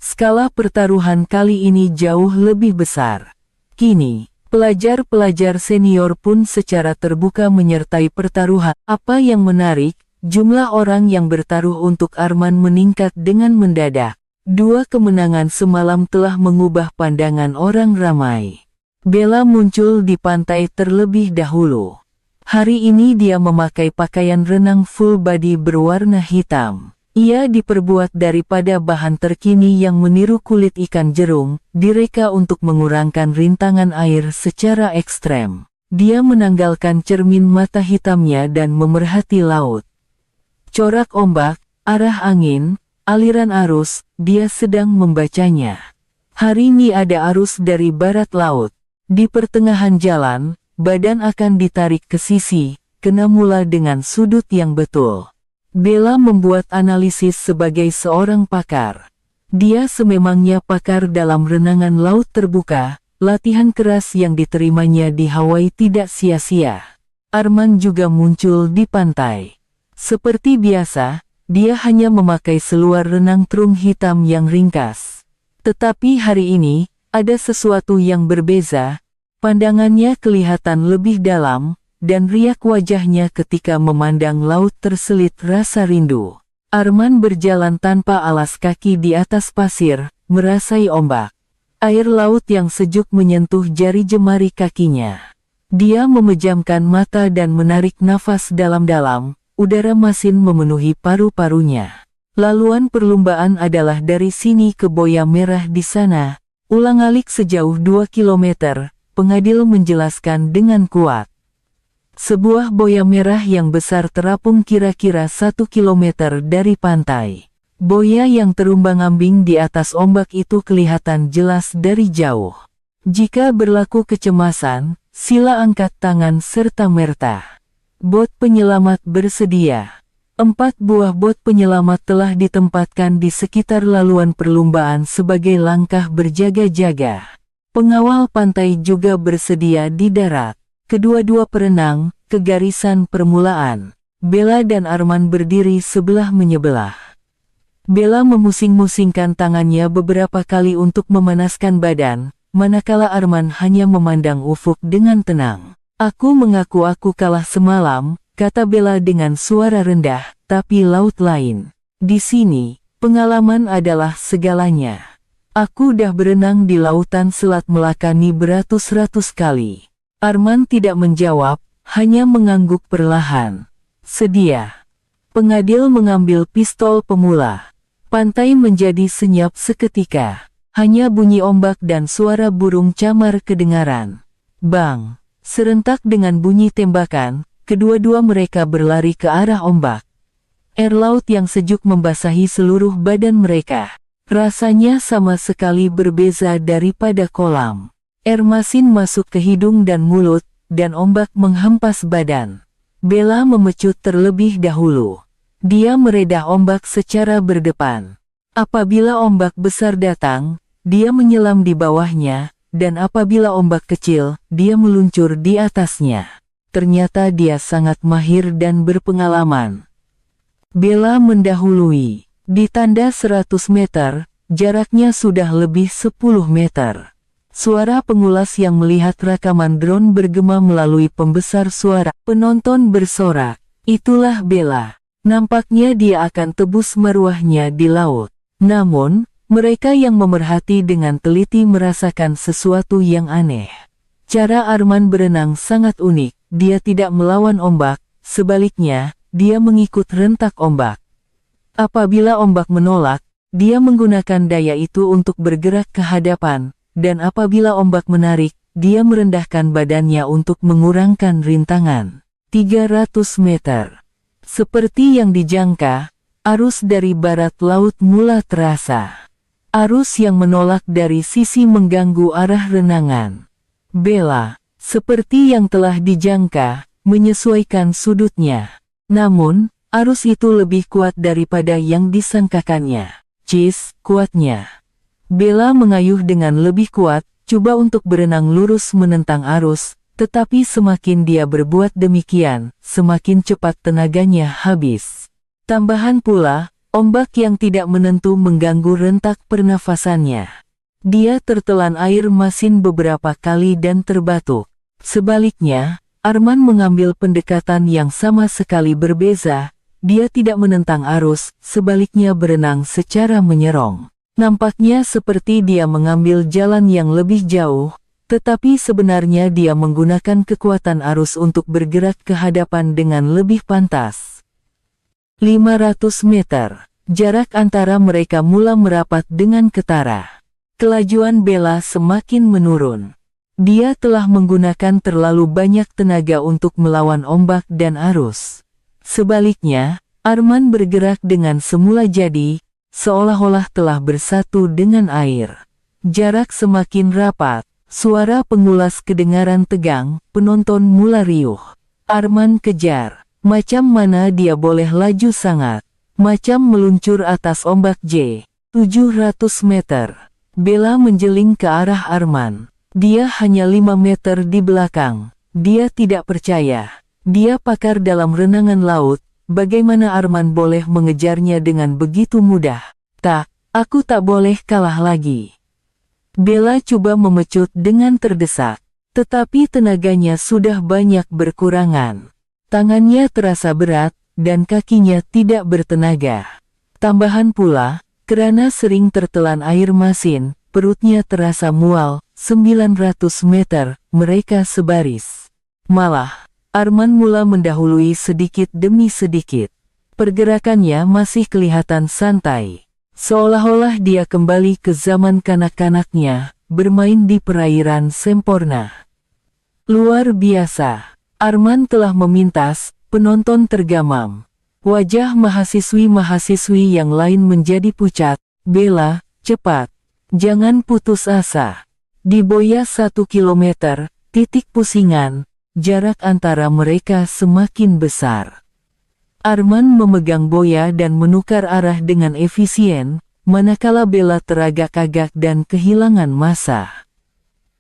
Skala pertaruhan kali ini jauh lebih besar. Kini, pelajar-pelajar senior pun secara terbuka menyertai pertaruhan. Apa yang menarik, jumlah orang yang bertaruh untuk Arman meningkat dengan mendadak. 2 kemenangan semalam telah mengubah pandangan orang ramai. Bella muncul di pantai terlebih dahulu. Hari ini dia memakai pakaian renang full body berwarna hitam. Ia diperbuat daripada bahan terkini yang meniru kulit ikan jerung, direka untuk mengurangkan rintangan air secara ekstrem. Dia menanggalkan cermin mata hitamnya dan memerhati laut. Corak ombak, arah angin, aliran arus, dia sedang membacanya. Hari ini ada arus dari barat laut. Di pertengahan jalan, badan akan ditarik ke sisi, kena mula dengan sudut yang betul. Bella membuat analisis sebagai seorang pakar. Dia sememangnya pakar dalam renangan laut terbuka, latihan keras yang diterimanya di Hawaii tidak sia-sia. Arman juga muncul di pantai. Seperti biasa, dia hanya memakai seluar renang trung hitam yang ringkas. Tetapi hari ini, ada sesuatu yang berbeza. Pandangannya kelihatan lebih dalam, dan riak wajahnya ketika memandang laut terselit rasa rindu. Arman berjalan tanpa alas kaki di atas pasir, merasai ombak. Air laut yang sejuk menyentuh jari jemari kakinya. Dia memejamkan mata dan menarik nafas dalam-dalam, udara masin memenuhi paru-parunya. Laluan perlombaan adalah dari sini ke Boya Merah di sana, ulang-alik sejauh 2 kilometer, pengadil menjelaskan dengan kuat. Sebuah boya merah yang besar terapung kira-kira 1 kilometer dari pantai. Boya yang terumbang-ambing di atas ombak itu kelihatan jelas dari jauh. Jika berlaku kecemasan, sila angkat tangan serta merta. Bot penyelamat bersedia. 4 buah bot penyelamat telah ditempatkan di sekitar laluan perlombaan sebagai langkah berjaga-jaga. Pengawal pantai juga bersedia di darat. Kedua-dua perenang, ke garisan permulaan. Bella dan Arman berdiri sebelah menyebelah. Bella memusing-musingkan tangannya beberapa kali untuk memanaskan badan, manakala Arman hanya memandang ufuk dengan tenang. Aku mengaku aku kalah semalam, kata Bella dengan suara rendah, tapi laut lain. Di sini, pengalaman adalah segalanya. Aku udah berenang di lautan Selat Melaka nih beratus-ratus kali. Arman tidak menjawab, hanya mengangguk perlahan. Sedia. Pengadil mengambil pistol pemula. Pantai menjadi senyap seketika. Hanya bunyi ombak dan suara burung camar kedengaran. Bang! Serentak dengan bunyi tembakan, kedua-dua mereka berlari ke arah ombak. Air laut yang sejuk membasahi seluruh badan mereka. Rasanya sama sekali berbeza daripada kolam. Air masin masuk ke hidung dan mulut, dan ombak menghempas badan. Bella memecut terlebih dahulu. Dia meredah ombak secara berdepan. Apabila ombak besar datang, dia menyelam di bawahnya, dan apabila ombak kecil, dia meluncur di atasnya. Ternyata dia sangat mahir dan berpengalaman. Bella mendahului. Di tanda 100 meter, jaraknya sudah lebih 10 meter. Suara pengulas yang melihat rekaman drone bergema melalui pembesar suara. Penonton bersorak. Itulah Bella. Nampaknya dia akan tebus marwahnya di laut. Namun, mereka yang memerhati dengan teliti merasakan sesuatu yang aneh. Cara Arman berenang sangat unik. Dia tidak melawan ombak, sebaliknya, dia mengikut rentak ombak. Apabila ombak menolak, dia menggunakan daya itu untuk bergerak ke hadapan. Dan apabila ombak menarik, dia merendahkan badannya untuk mengurangkan rintangan. 300 meter. Seperti yang dijangka, arus dari barat laut mula terasa. Arus yang menolak dari sisi mengganggu arah renangan. Bella, seperti yang telah dijangka, menyesuaikan sudutnya. Namun, arus itu lebih kuat daripada yang disangkakannya. Cis, kuatnya. Bella mengayuh dengan lebih kuat, coba untuk berenang lurus menentang arus, tetapi semakin dia berbuat demikian, semakin cepat tenaganya habis. Tambahan pula, ombak yang tidak menentu mengganggu rentak pernafasannya. Dia tertelan air masin beberapa kali dan terbatuk. Sebaliknya, Arman mengambil pendekatan yang sama sekali berbeza. Dia tidak menentang arus, sebaliknya berenang secara menyerong. Nampaknya seperti dia mengambil jalan yang lebih jauh, tetapi sebenarnya dia menggunakan kekuatan arus untuk bergerak ke hadapan dengan lebih pantas. 500 meter. Jarak antara mereka mula merapat dengan ketara. Kelajuan Bella semakin menurun. Dia telah menggunakan terlalu banyak tenaga untuk melawan ombak dan arus. Sebaliknya, Arman bergerak dengan semula jadi, seolah-olah telah bersatu dengan air. Jarak semakin rapat, suara pengulas kedengaran tegang, penonton mulai riuh. Arman kejar, macam mana dia boleh laju sangat, macam meluncur atas ombak 700 meter. Bella menjeling ke arah Arman. Dia hanya 5 meter di belakang. Dia tidak percaya. Dia pakar dalam renangan laut. Bagaimana Arman boleh mengejarnya dengan begitu mudah? Tak, aku tak boleh kalah lagi. Bella coba memecut dengan terdesak. Tetapi tenaganya sudah banyak berkurangan. Tangannya terasa berat, dan kakinya tidak bertenaga. Tambahan pula, karena sering tertelan air masin, perutnya terasa mual. 900 meter, mereka sebaris. Malah, Arman mula mendahului sedikit demi sedikit. Pergerakannya masih kelihatan santai. Seolah-olah dia kembali ke zaman kanak-kanaknya, bermain di perairan sempurna. Luar biasa. Arman telah memintas, penonton tergamam. Wajah mahasiswi-mahasiswi yang lain menjadi pucat. Bella, cepat. Jangan putus asa. Di boya 1 kilometer, titik pusingan, jarak antara mereka semakin besar. Arman memegang boya dan menukar arah dengan efisien, manakala Bella teragak-agak dan kehilangan massa.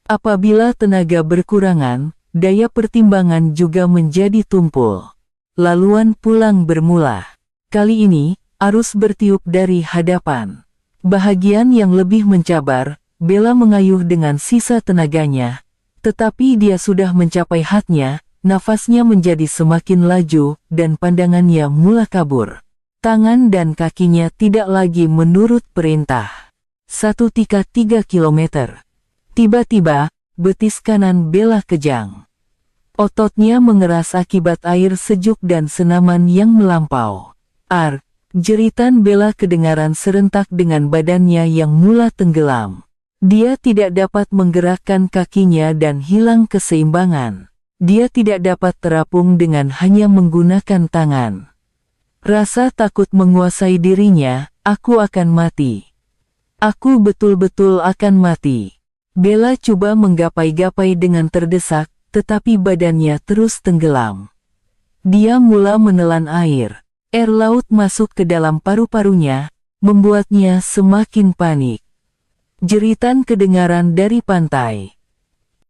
Apabila tenaga berkurangan, daya pertimbangan juga menjadi tumpul. Laluan pulang bermula. Kali ini, arus bertiup dari hadapan. Bahagian yang lebih mencabar, Bella mengayuh dengan sisa tenaganya. Tetapi dia sudah mencapai hadnya, nafasnya menjadi semakin laju, dan pandangannya mula kabur. Tangan dan kakinya tidak lagi menurut perintah. 1,3 kilometer. Tiba-tiba, betis kanan Bella kejang. Ototnya mengeras akibat air sejuk dan senaman yang melampau. Jeritan Bella kedengaran serentak dengan badannya yang mula tenggelam. Dia tidak dapat menggerakkan kakinya dan hilang keseimbangan. Dia tidak dapat terapung dengan hanya menggunakan tangan. Rasa takut menguasai dirinya, aku akan mati. Aku betul-betul akan mati. Bella coba menggapai-gapai dengan terdesak, tetapi badannya terus tenggelam. Dia mula menelan air. Air laut masuk ke dalam paru-parunya, membuatnya semakin panik. Jeritan kedengaran dari pantai.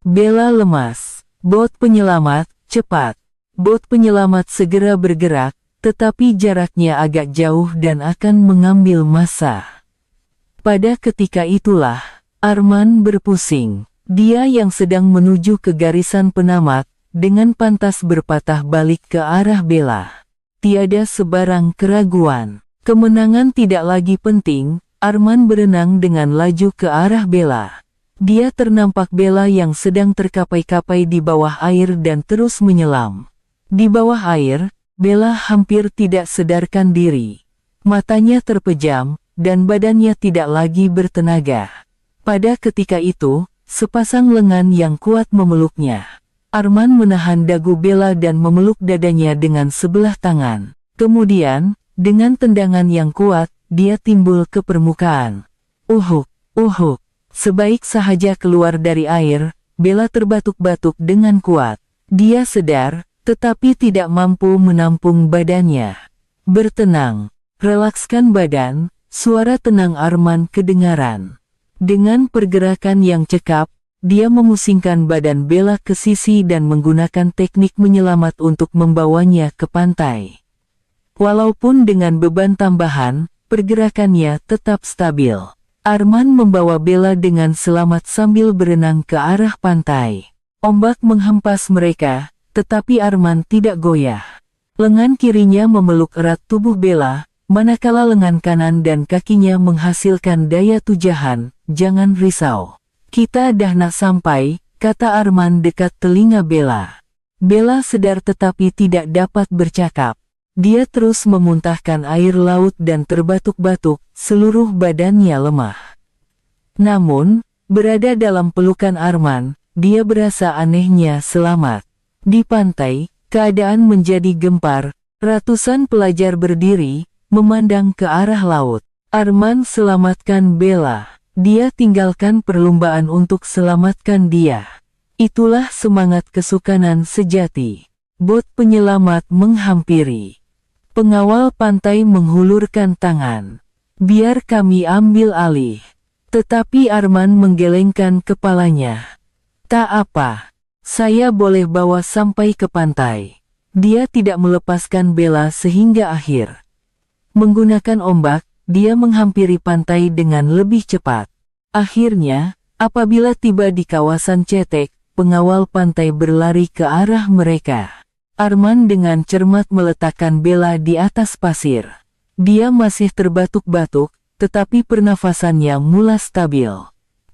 Bella lemas. Bot penyelamat, cepat. Bot penyelamat segera bergerak, tetapi jaraknya agak jauh dan akan mengambil massa. Pada ketika itulah, Arman berpusing. Dia yang sedang menuju ke garisan penamat, dengan pantas berpatah balik ke arah Bella. Tiada sebarang keraguan. Kemenangan tidak lagi penting. Arman berenang dengan laju ke arah Bella. Dia ternampak Bella yang sedang terkapai-kapai di bawah air dan terus menyelam. Di bawah air, Bella hampir tidak sadarkan diri. Matanya terpejam, dan badannya tidak lagi bertenaga. Pada ketika itu, sepasang lengan yang kuat memeluknya. Arman menahan dagu Bella dan memeluk dadanya dengan sebelah tangan. Kemudian, dengan tendangan yang kuat, dia timbul ke permukaan. Uhuk, uhuk. Sebaik sahaja keluar dari air, Bella terbatuk-batuk dengan kuat. Dia sedar, tetapi tidak mampu menampung badannya. Bertenang, relakskan badan, suara tenang Arman kedengaran. Dengan pergerakan yang cekap, dia memusingkan badan Bella ke sisi dan menggunakan teknik menyelamat untuk membawanya ke pantai. Walaupun dengan beban tambahan, pergerakannya tetap stabil. Arman membawa Bella dengan selamat sambil berenang ke arah pantai. Ombak menghempas mereka, tetapi Arman tidak goyah. Lengan kirinya memeluk erat tubuh Bella, manakala lengan kanan dan kakinya menghasilkan daya tujahan. Jangan risau. Kita dah nak sampai, kata Arman dekat telinga Bella. Bella sedar tetapi tidak dapat bercakap. Dia terus memuntahkan air laut dan terbatuk-batuk, seluruh badannya lemah. Namun, berada dalam pelukan Arman, dia berasa anehnya selamat. Di pantai, keadaan menjadi gempar, ratusan pelajar berdiri, memandang ke arah laut. Arman selamatkan Bella. Dia tinggalkan perlombaan untuk selamatkan dia. Itulah semangat kesukanan sejati. Bot penyelamat menghampiri. Pengawal pantai menghulurkan tangan. Biar kami ambil alih. Tetapi Arman menggelengkan kepalanya. Tak apa. Saya boleh bawa sampai ke pantai. Dia tidak melepaskan Bella sehingga akhir. Menggunakan ombak, dia menghampiri pantai dengan lebih cepat. Akhirnya, apabila tiba di kawasan cetek, pengawal pantai berlari ke arah mereka. Arman dengan cermat meletakkan Bella di atas pasir. Dia masih terbatuk-batuk, tetapi pernafasannya mulai stabil.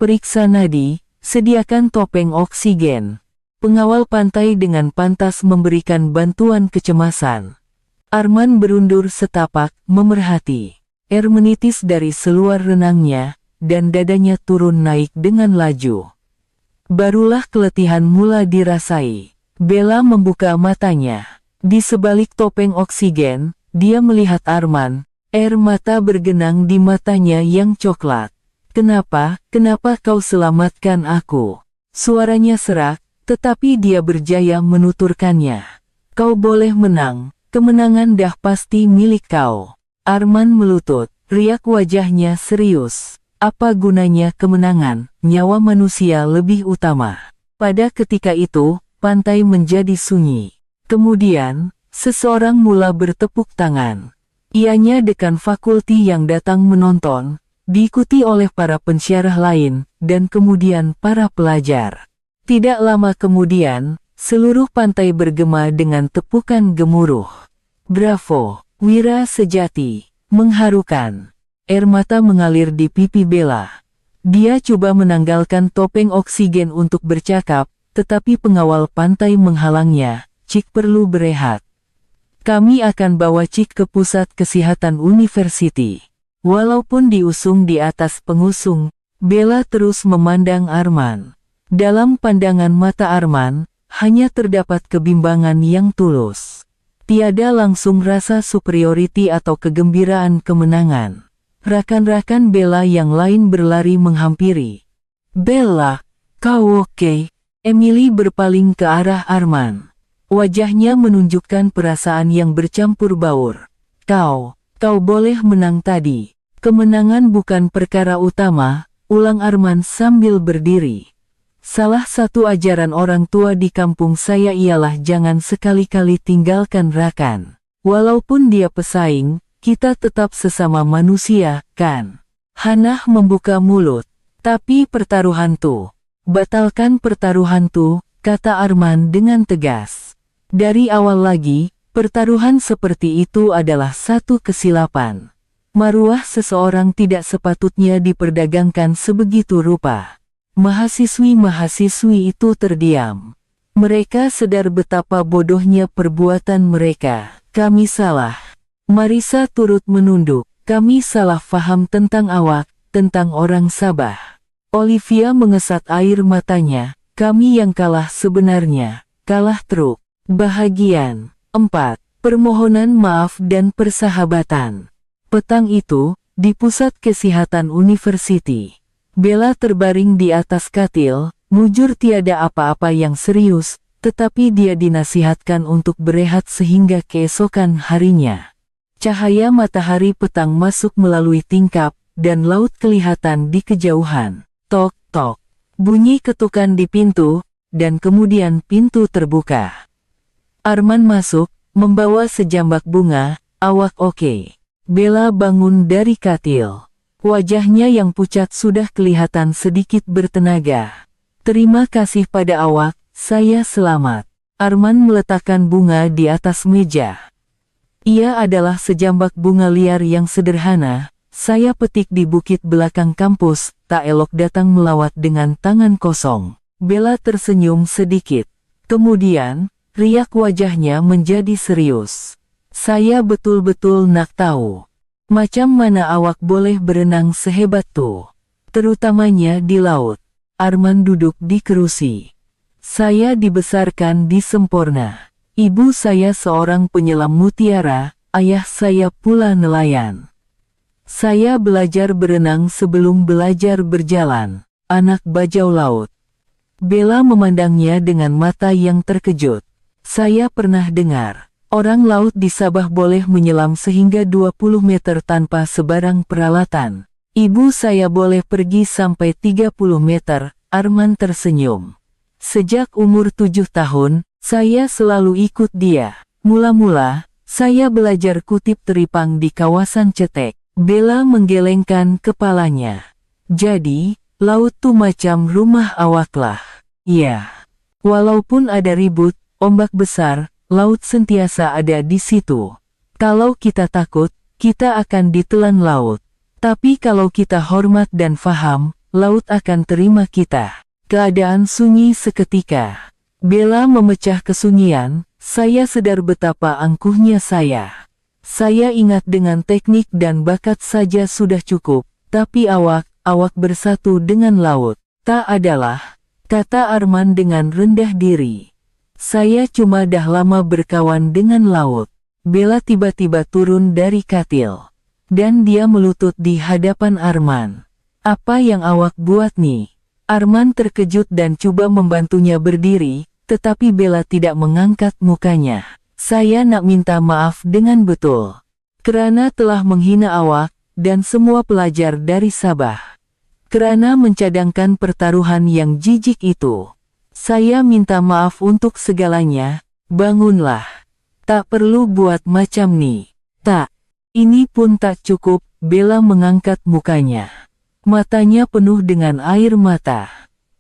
Periksa nadi, sediakan topeng oksigen. Pengawal pantai dengan pantas memberikan bantuan kecemasan. Arman berundur setapak, memerhati. Air menitis dari seluar renangnya, dan dadanya turun naik dengan laju. Barulah keletihan mula dirasai. Bella membuka matanya. Di sebalik topeng oksigen, dia melihat Arman. Air mata bergenang di matanya yang coklat. Kenapa kau selamatkan aku? Suaranya serak, tetapi dia berjaya menuturkannya. Kau boleh menang, kemenangan dah pasti milik kau. Arman melutut, riak wajahnya serius. Apa gunanya kemenangan, nyawa manusia lebih utama. Pada ketika itu, pantai menjadi sunyi. Kemudian, seseorang mula bertepuk tangan. Ianya dekan fakulti yang datang menonton, diikuti oleh para pensyarah lain, dan kemudian para pelajar. Tidak lama kemudian, seluruh pantai bergema dengan tepukan gemuruh. Bravo! Wira sejati, mengharukan. Air mata mengalir di pipi Bella. Dia coba menanggalkan topeng oksigen untuk bercakap, tetapi pengawal pantai menghalangnya. Cik perlu berehat. Kami akan bawa Cik ke pusat kesehatan university. Walaupun diusung di atas pengusung, Bella terus memandang Arman. Dalam pandangan mata Arman, hanya terdapat kebimbangan yang tulus. Tiada langsung rasa superiority atau kegembiraan kemenangan. Rakan-rakan Bella yang lain berlari menghampiri. Bella, kau oke? Emily berpaling ke arah Arman. Wajahnya menunjukkan perasaan yang bercampur baur. Kau boleh menang tadi. Kemenangan bukan perkara utama, ulang Arman sambil berdiri. Salah satu ajaran orang tua di kampung saya ialah jangan sekali-kali tinggalkan rakan. Walaupun dia pesaing, kita tetap sesama manusia, kan? Hannah membuka mulut. Tapi pertaruhan tuh. Batalkan pertaruhan tuh, kata Arman dengan tegas. Dari awal lagi, pertaruhan seperti itu adalah satu kesilapan. Maruah seseorang tidak sepatutnya diperdagangkan sebegitu rupa. Mahasiswi-mahasiswi itu terdiam. Mereka sadar betapa bodohnya perbuatan mereka. Kami salah. Marissa turut menunduk. Kami salah faham tentang awak, tentang orang Sabah. Olivia mengesat air matanya. Kami yang kalah sebenarnya. Kalah truk. Bahagian. 4. Permohonan maaf dan persahabatan. Petang itu, di pusat kesehatan university. Bella terbaring di atas katil, mujur tiada apa-apa yang serius, tetapi dia dinasihatkan untuk berehat sehingga keesokan harinya. Cahaya matahari petang masuk melalui tingkap, dan laut kelihatan di kejauhan. Tok, tok. Bunyi ketukan di pintu, dan kemudian pintu terbuka. Arman masuk, membawa sejambak bunga. Awak oke? Bella bangun dari katil. Wajahnya yang pucat sudah kelihatan sedikit bertenaga. Terima kasih pada awak, saya selamat. Arman meletakkan bunga di atas meja. Ia adalah sejambak bunga liar yang sederhana, saya petik di bukit belakang kampus, tak elok datang melawat dengan tangan kosong. Bella tersenyum sedikit. Kemudian, riak wajahnya menjadi serius. Saya betul-betul nak tahu. Macam mana awak boleh berenang sehebat tuh? Terutamanya di laut. Arman duduk di kerusi. Saya dibesarkan di Semporna. Ibu saya seorang penyelam mutiara, ayah saya pula nelayan. Saya belajar berenang sebelum belajar berjalan. Anak bajau laut. Bella memandangnya dengan mata yang terkejut. Saya pernah dengar, orang laut di Sabah boleh menyelam sehingga 20 meter tanpa sebarang peralatan. Ibu saya boleh pergi sampai 30 meter, Arman tersenyum. Sejak umur 7 tahun, saya selalu ikut dia. Mula-mula, saya belajar kutip teripang di kawasan Cetek. Bella menggelengkan kepalanya. Jadi, laut tuh macam rumah awaklah. Iya. Walaupun ada ribut, ombak besar, laut sentiasa ada di situ. Kalau kita takut, kita akan ditelan laut. Tapi kalau kita hormat dan faham, laut akan terima kita. Keadaan sunyi seketika. Bella memecah kesunyian, saya sadar betapa angkuhnya saya. Saya ingat dengan teknik dan bakat saja sudah cukup, tapi awak bersatu dengan laut, tak adalah, kata Arman dengan rendah diri. Saya cuma dah lama berkawan dengan laut. Bella tiba-tiba turun dari katil. Dan dia melutut di hadapan Arman. Apa yang awak buat nih? Arman terkejut dan coba membantunya berdiri, tetapi Bella tidak mengangkat mukanya. Saya nak minta maaf dengan betul. Kerana telah menghina awak, dan semua pelajar dari Sabah. Kerana mencadangkan pertaruhan yang jijik itu. Saya minta maaf untuk segalanya, bangunlah. Tak perlu buat macam nih. Tak. Ini pun tak cukup, Bella mengangkat mukanya. Matanya penuh dengan air mata.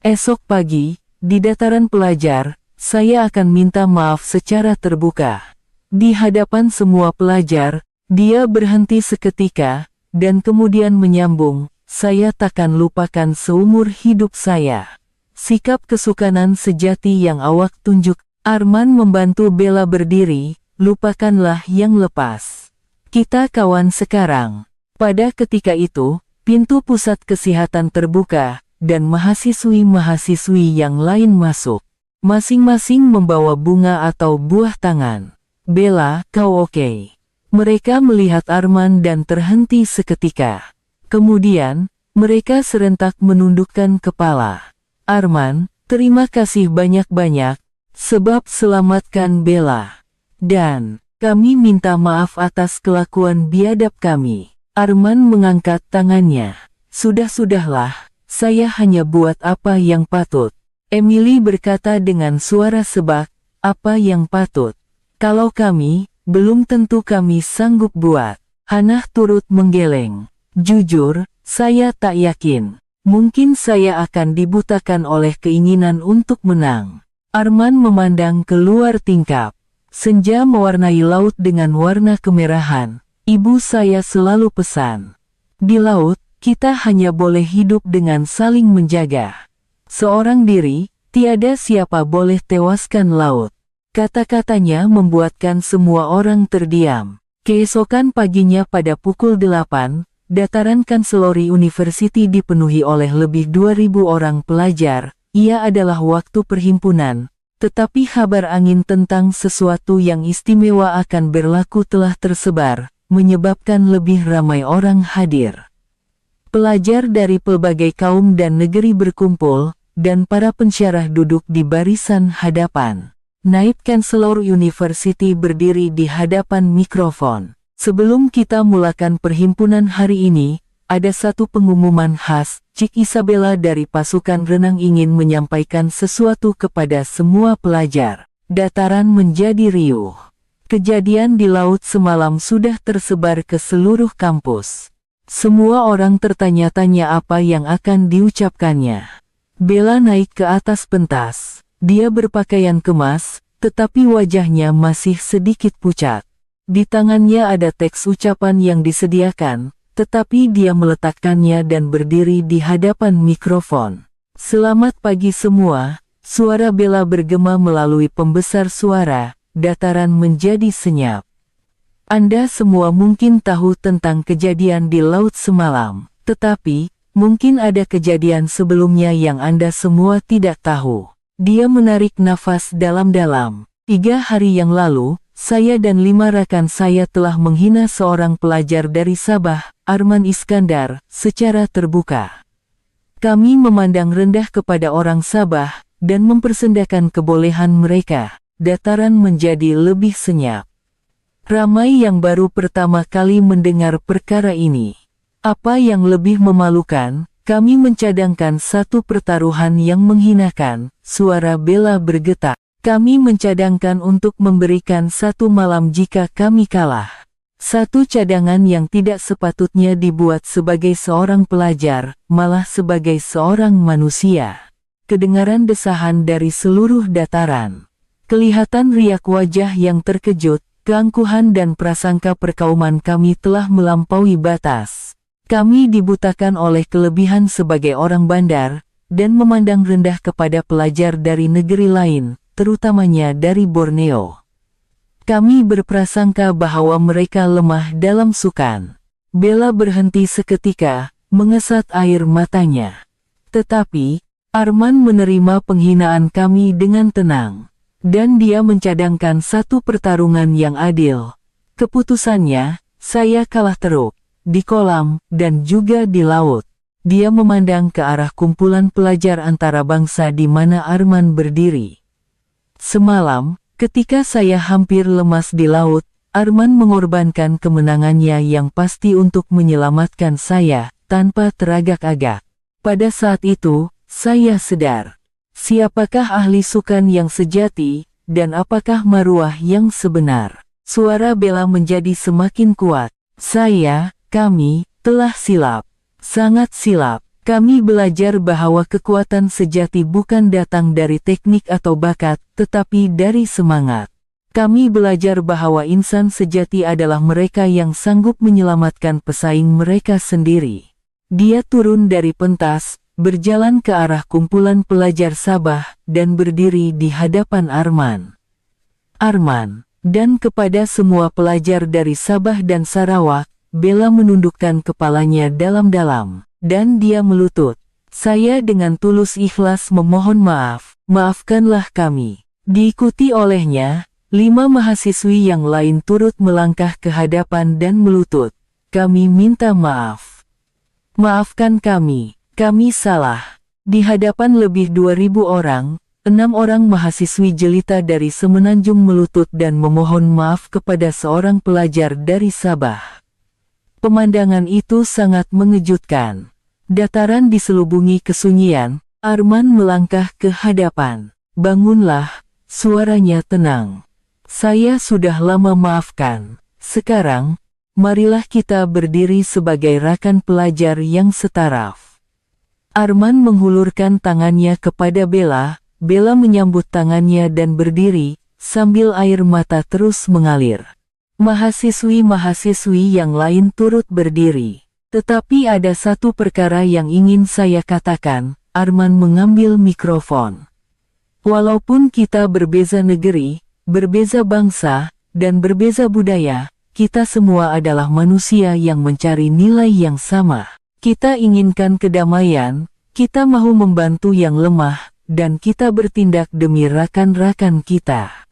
Esok pagi, di dataran pelajar, saya akan minta maaf secara terbuka. Di hadapan semua pelajar, dia berhenti seketika, dan kemudian menyambung, saya takkan lupakan seumur hidup saya. Sikap kesukanan sejati yang awak tunjuk. Arman membantu Bella berdiri, lupakanlah yang lepas. Kita kawan sekarang. Pada ketika itu, pintu pusat kesehatan terbuka, dan mahasiswi-mahasiswi yang lain masuk. Masing-masing membawa bunga atau buah tangan. Bella, kau oke? Mereka melihat Arman dan terhenti seketika. Kemudian, mereka serentak menundukkan kepala. Arman, terima kasih banyak-banyak, sebab selamatkan Bella. Dan, kami minta maaf atas kelakuan biadab kami. Arman mengangkat tangannya. Sudah-sudahlah, saya hanya buat apa yang patut. Emily berkata dengan suara sebak, apa yang patut? Kalau kami, belum tentu kami sanggup buat. Hannah turut menggeleng. Jujur, saya tak yakin. Mungkin saya akan dibutakan oleh keinginan untuk menang. Arman memandang keluar tingkap. Senja mewarnai laut dengan warna kemerahan. Ibu saya selalu pesan. Di laut, kita hanya boleh hidup dengan saling menjaga. Seorang diri, tiada siapa boleh tewaskan laut. Kata-katanya membuatkan semua orang terdiam. Keesokan paginya pada pukul 8, dataran Kanselori University dipenuhi oleh lebih 2.000 orang pelajar. Ia adalah waktu perhimpunan, tetapi kabar angin tentang sesuatu yang istimewa akan berlaku telah tersebar, menyebabkan lebih ramai orang hadir. Pelajar dari pelbagai kaum dan negeri berkumpul, dan para pensyarah duduk di barisan hadapan. Naib Chancellor University berdiri di hadapan mikrofon. Sebelum kita mulakan perhimpunan hari ini, ada satu pengumuman khas. Cik Isabella dari pasukan renang ingin menyampaikan sesuatu kepada semua pelajar. Dataran menjadi riuh. Kejadian di laut semalam sudah tersebar ke seluruh kampus. Semua orang tertanya-tanya apa yang akan diucapkannya. Bella naik ke atas pentas. Dia berpakaian kemas, tetapi wajahnya masih sedikit pucat. Di tangannya ada teks ucapan yang disediakan, tetapi dia meletakkannya dan berdiri di hadapan mikrofon. Selamat pagi semua, suara Bella bergema melalui pembesar suara, dataran menjadi senyap. Anda semua mungkin tahu tentang kejadian di laut semalam, tetapi, mungkin ada kejadian sebelumnya yang Anda semua tidak tahu. Dia menarik nafas dalam-dalam. 3 hari yang lalu, saya dan 5 rekan saya telah menghina seorang pelajar dari Sabah, Arman Iskandar, secara terbuka. Kami memandang rendah kepada orang Sabah dan mempersendakan kebolehan mereka. Dataran menjadi lebih senyap. Ramai yang baru pertama kali mendengar perkara ini. Apa yang lebih memalukan, kami mencadangkan satu pertaruhan yang menghinakan, suara Bella bergetar. Kami mencadangkan untuk memberikan satu malam jika kami kalah. Satu cadangan yang tidak sepatutnya dibuat sebagai seorang pelajar, malah sebagai seorang manusia. Kedengaran desahan dari seluruh dataran. Kelihatan riak wajah yang terkejut, keangkuhan dan prasangka perkauman kami telah melampaui batas. Kami dibutakan oleh kelebihan sebagai orang bandar, dan memandang rendah kepada pelajar dari negeri lain, terutamanya dari Borneo. Kami berprasangka bahwa mereka lemah dalam sukan. Bella berhenti seketika, mengesat air matanya. Tetapi, Arman menerima penghinaan kami dengan tenang. Dan dia mencadangkan satu pertarungan yang adil. Keputusannya, saya kalah teruk, di kolam, dan juga di laut. Dia memandang ke arah kumpulan pelajar antara bangsa di mana Arman berdiri. Semalam, ketika saya hampir lemas di laut, Arman mengorbankan kemenangannya yang pasti untuk menyelamatkan saya, tanpa teragak-agak. Pada saat itu, saya sadar. Siapakah ahli sukan yang sejati, dan apakah maruah yang sebenar? Suara Bella menjadi semakin kuat. Kami, telah silap. Sangat silap. Kami belajar bahwa kekuatan sejati bukan datang dari teknik atau bakat, tetapi dari semangat. Kami belajar bahwa insan sejati adalah mereka yang sanggup menyelamatkan pesaing mereka sendiri. Dia turun dari pentas, berjalan ke arah kumpulan pelajar Sabah, dan berdiri di hadapan Arman. Dan kepada semua pelajar dari Sabah dan Sarawak, Bella menundukkan kepalanya dalam-dalam, dan dia melutut. Saya dengan tulus ikhlas memohon maaf, maafkanlah kami. Diikuti olehnya, 5 mahasiswi yang lain turut melangkah ke hadapan dan melutut. Kami minta maaf. Maafkan kami. Kami salah. Di hadapan lebih 2.000 orang, 6 orang mahasiswi jelita dari Semenanjung melutut dan memohon maaf kepada seorang pelajar dari Sabah. Pemandangan itu sangat mengejutkan. Dataran diselubungi kesunyian, Arman melangkah ke hadapan. Bangunlah, suaranya tenang. Saya sudah lama maafkan. Sekarang, marilah kita berdiri sebagai rakan pelajar yang setaraf. Arman menghulurkan tangannya kepada Bella. Bella menyambut tangannya dan berdiri, sambil air mata terus mengalir. Mahasiswi-mahasiswi yang lain turut berdiri. Tetapi ada satu perkara yang ingin saya katakan, Arman mengambil mikrofon. Walaupun kita berbeza negeri, berbeza bangsa, dan berbeza budaya, kita semua adalah manusia yang mencari nilai yang sama. Kita inginkan kedamaian, kita mau membantu yang lemah, dan kita bertindak demi rakan-rakan kita.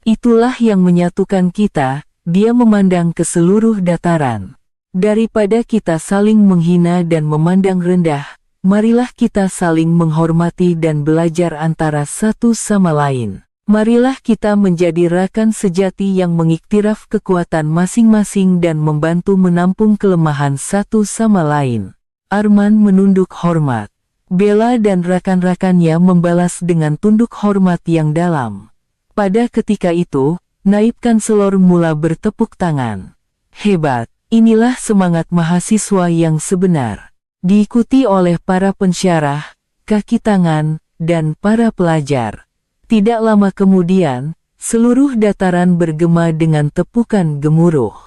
Itulah yang menyatukan kita, dia memandang ke seluruh dataran. Daripada kita saling menghina dan memandang rendah, marilah kita saling menghormati dan belajar antara satu sama lain. Marilah kita menjadi rakan sejati yang mengiktiraf kekuatan masing-masing dan membantu menampung kelemahan satu sama lain. Arman menunduk hormat. Bella dan rakan-rakannya membalas dengan tunduk hormat yang dalam. Pada ketika itu, Naib Kanselor mula bertepuk tangan. Hebat, inilah semangat mahasiswa yang sebenar. Diikuti oleh para pensyarah, kaki tangan, dan para pelajar. Tidak lama kemudian, seluruh dataran bergema dengan tepukan gemuruh.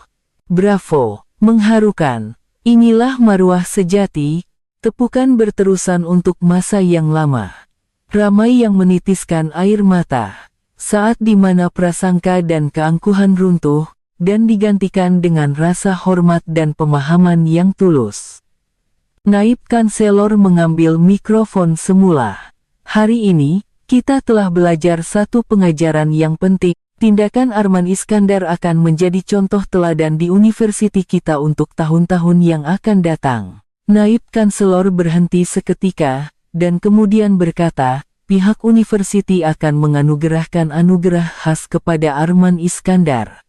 Bravo, mengharukan, inilah maruah sejati, tepukan berterusan untuk masa yang lama. Ramai yang menitiskan air mata, saat di mana prasangka dan keangkuhan runtuh, dan digantikan dengan rasa hormat dan pemahaman yang tulus. Naib Kanselor mengambil mikrofon semula. Hari ini, kita telah belajar satu pengajaran yang penting. Tindakan Arman Iskandar akan menjadi contoh teladan di universiti kita untuk tahun-tahun yang akan datang. Naib Kanselor berhenti seketika, dan kemudian berkata, pihak universiti akan menganugerahkan anugerah khas kepada Arman Iskandar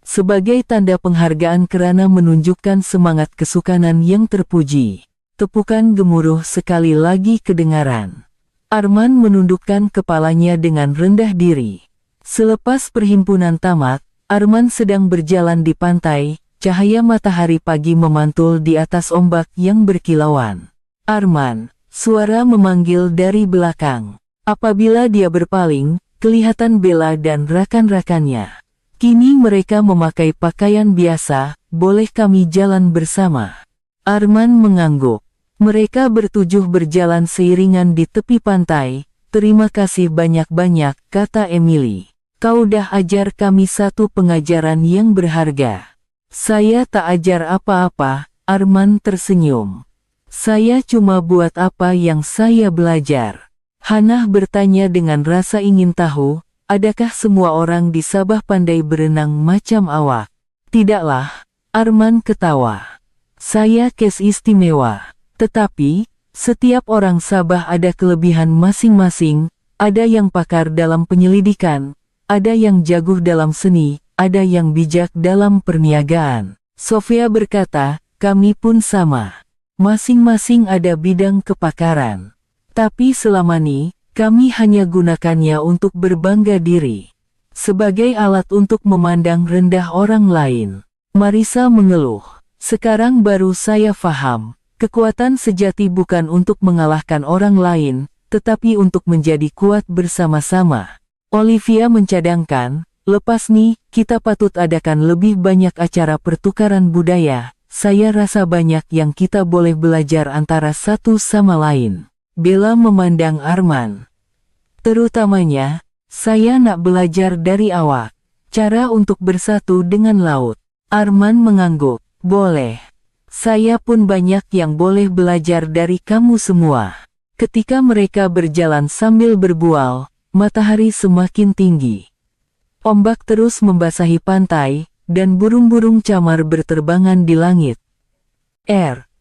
sebagai tanda penghargaan karena menunjukkan semangat kesukanan yang terpuji. Tepukan gemuruh sekali lagi kedengaran. Arman menundukkan kepalanya dengan rendah diri. Selepas perhimpunan tamat, Arman sedang berjalan di pantai, cahaya matahari pagi memantul di atas ombak yang berkilauan. Arman, suara memanggil dari belakang. Apabila dia berpaling, kelihatan Bella dan rakan-rakannya. Kini mereka memakai pakaian biasa, boleh kami jalan bersama? Arman mengangguk. Mereka bertujuh berjalan seiringan di tepi pantai. Terima kasih banyak-banyak, kata Emily. Kau dah ajar kami satu pengajaran yang berharga. Saya tak ajar apa-apa, Arman tersenyum. Saya cuma buat apa yang saya belajar. Hannah bertanya dengan rasa ingin tahu, adakah semua orang di Sabah pandai berenang macam awak? Tidaklah, Arman ketawa. Saya kes istimewa. Tetapi, setiap orang Sabah ada kelebihan masing-masing, ada yang pakar dalam penyelidikan, ada yang jago dalam seni, ada yang bijak dalam perniagaan. Sofia berkata, kami pun sama. Masing-masing ada bidang kepakaran. Tapi selama ini, kami hanya gunakannya untuk berbangga diri. Sebagai alat untuk memandang rendah orang lain. Marisa mengeluh. Sekarang baru saya faham. Kekuatan sejati bukan untuk mengalahkan orang lain, tetapi untuk menjadi kuat bersama-sama. Olivia mencadangkan, lepas nih, kita patut adakan lebih banyak acara pertukaran budaya. Saya rasa banyak yang kita boleh belajar antara satu sama lain. Bella memandang Arman. Terutamanya, saya nak belajar dari awak. Cara untuk bersatu dengan laut. Arman mengangguk. Boleh. Saya pun banyak yang boleh belajar dari kamu semua. Ketika mereka berjalan sambil berbual, matahari semakin tinggi. Ombak terus membasahi pantai, dan burung-burung camar berterbangan di langit.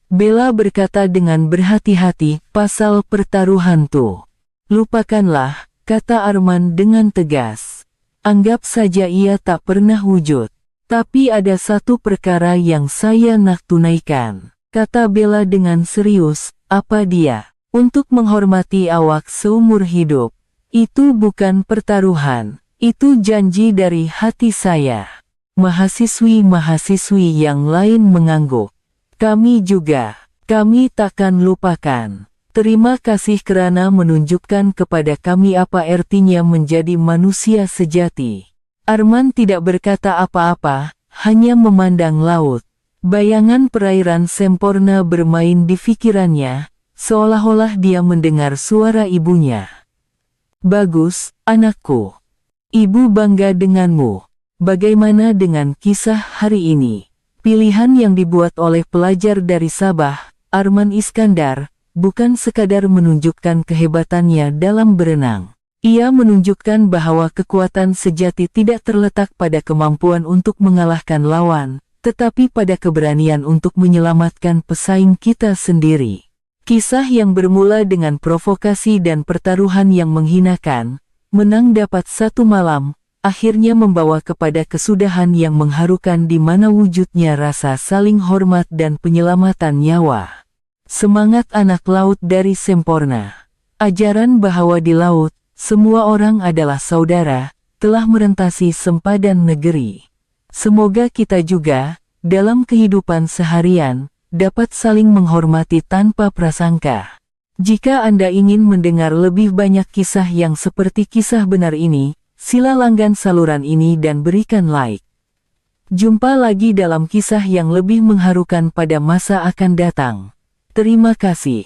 Bella berkata dengan berhati-hati, pasal pertaruhan tuh. Lupakanlah, kata Arman dengan tegas. Anggap saja ia tak pernah wujud. Tapi ada satu perkara yang saya nak tunaikan, kata Bella dengan serius. Apa dia? Untuk menghormati awak seumur hidup. Itu bukan pertaruhan, itu janji dari hati saya. Mahasiswi-mahasiswi yang lain mengangguk. Kami juga, kami takkan lupakan. Terima kasih kerana menunjukkan kepada kami apa artinya menjadi manusia sejati. Arman tidak berkata apa-apa, hanya memandang laut. Bayangan perairan sempurna bermain di pikirannya, seolah-olah dia mendengar suara ibunya. Bagus, anakku. Ibu bangga denganmu. Bagaimana dengan kisah hari ini? Pilihan yang dibuat oleh pelajar dari Sabah, Arman Iskandar, bukan sekadar menunjukkan kehebatannya dalam berenang. Ia menunjukkan bahwa kekuatan sejati tidak terletak pada kemampuan untuk mengalahkan lawan, tetapi pada keberanian untuk menyelamatkan pesaing kita sendiri. Kisah yang bermula dengan provokasi dan pertaruhan yang menghinakan, menang dapat satu malam, akhirnya membawa kepada kesudahan yang mengharukan di mana wujudnya rasa saling hormat dan penyelamatan nyawa. Semangat anak laut dari Semporna. Ajaran bahwa di laut, semua orang adalah saudara, telah merentasi sempadan negeri. Semoga kita juga, dalam kehidupan seharian, dapat saling menghormati tanpa prasangka. Jika Anda ingin mendengar lebih banyak kisah yang seperti kisah benar ini, sila langgan saluran ini dan berikan like. Jumpa lagi dalam kisah yang lebih mengharukan pada masa akan datang. Terima kasih.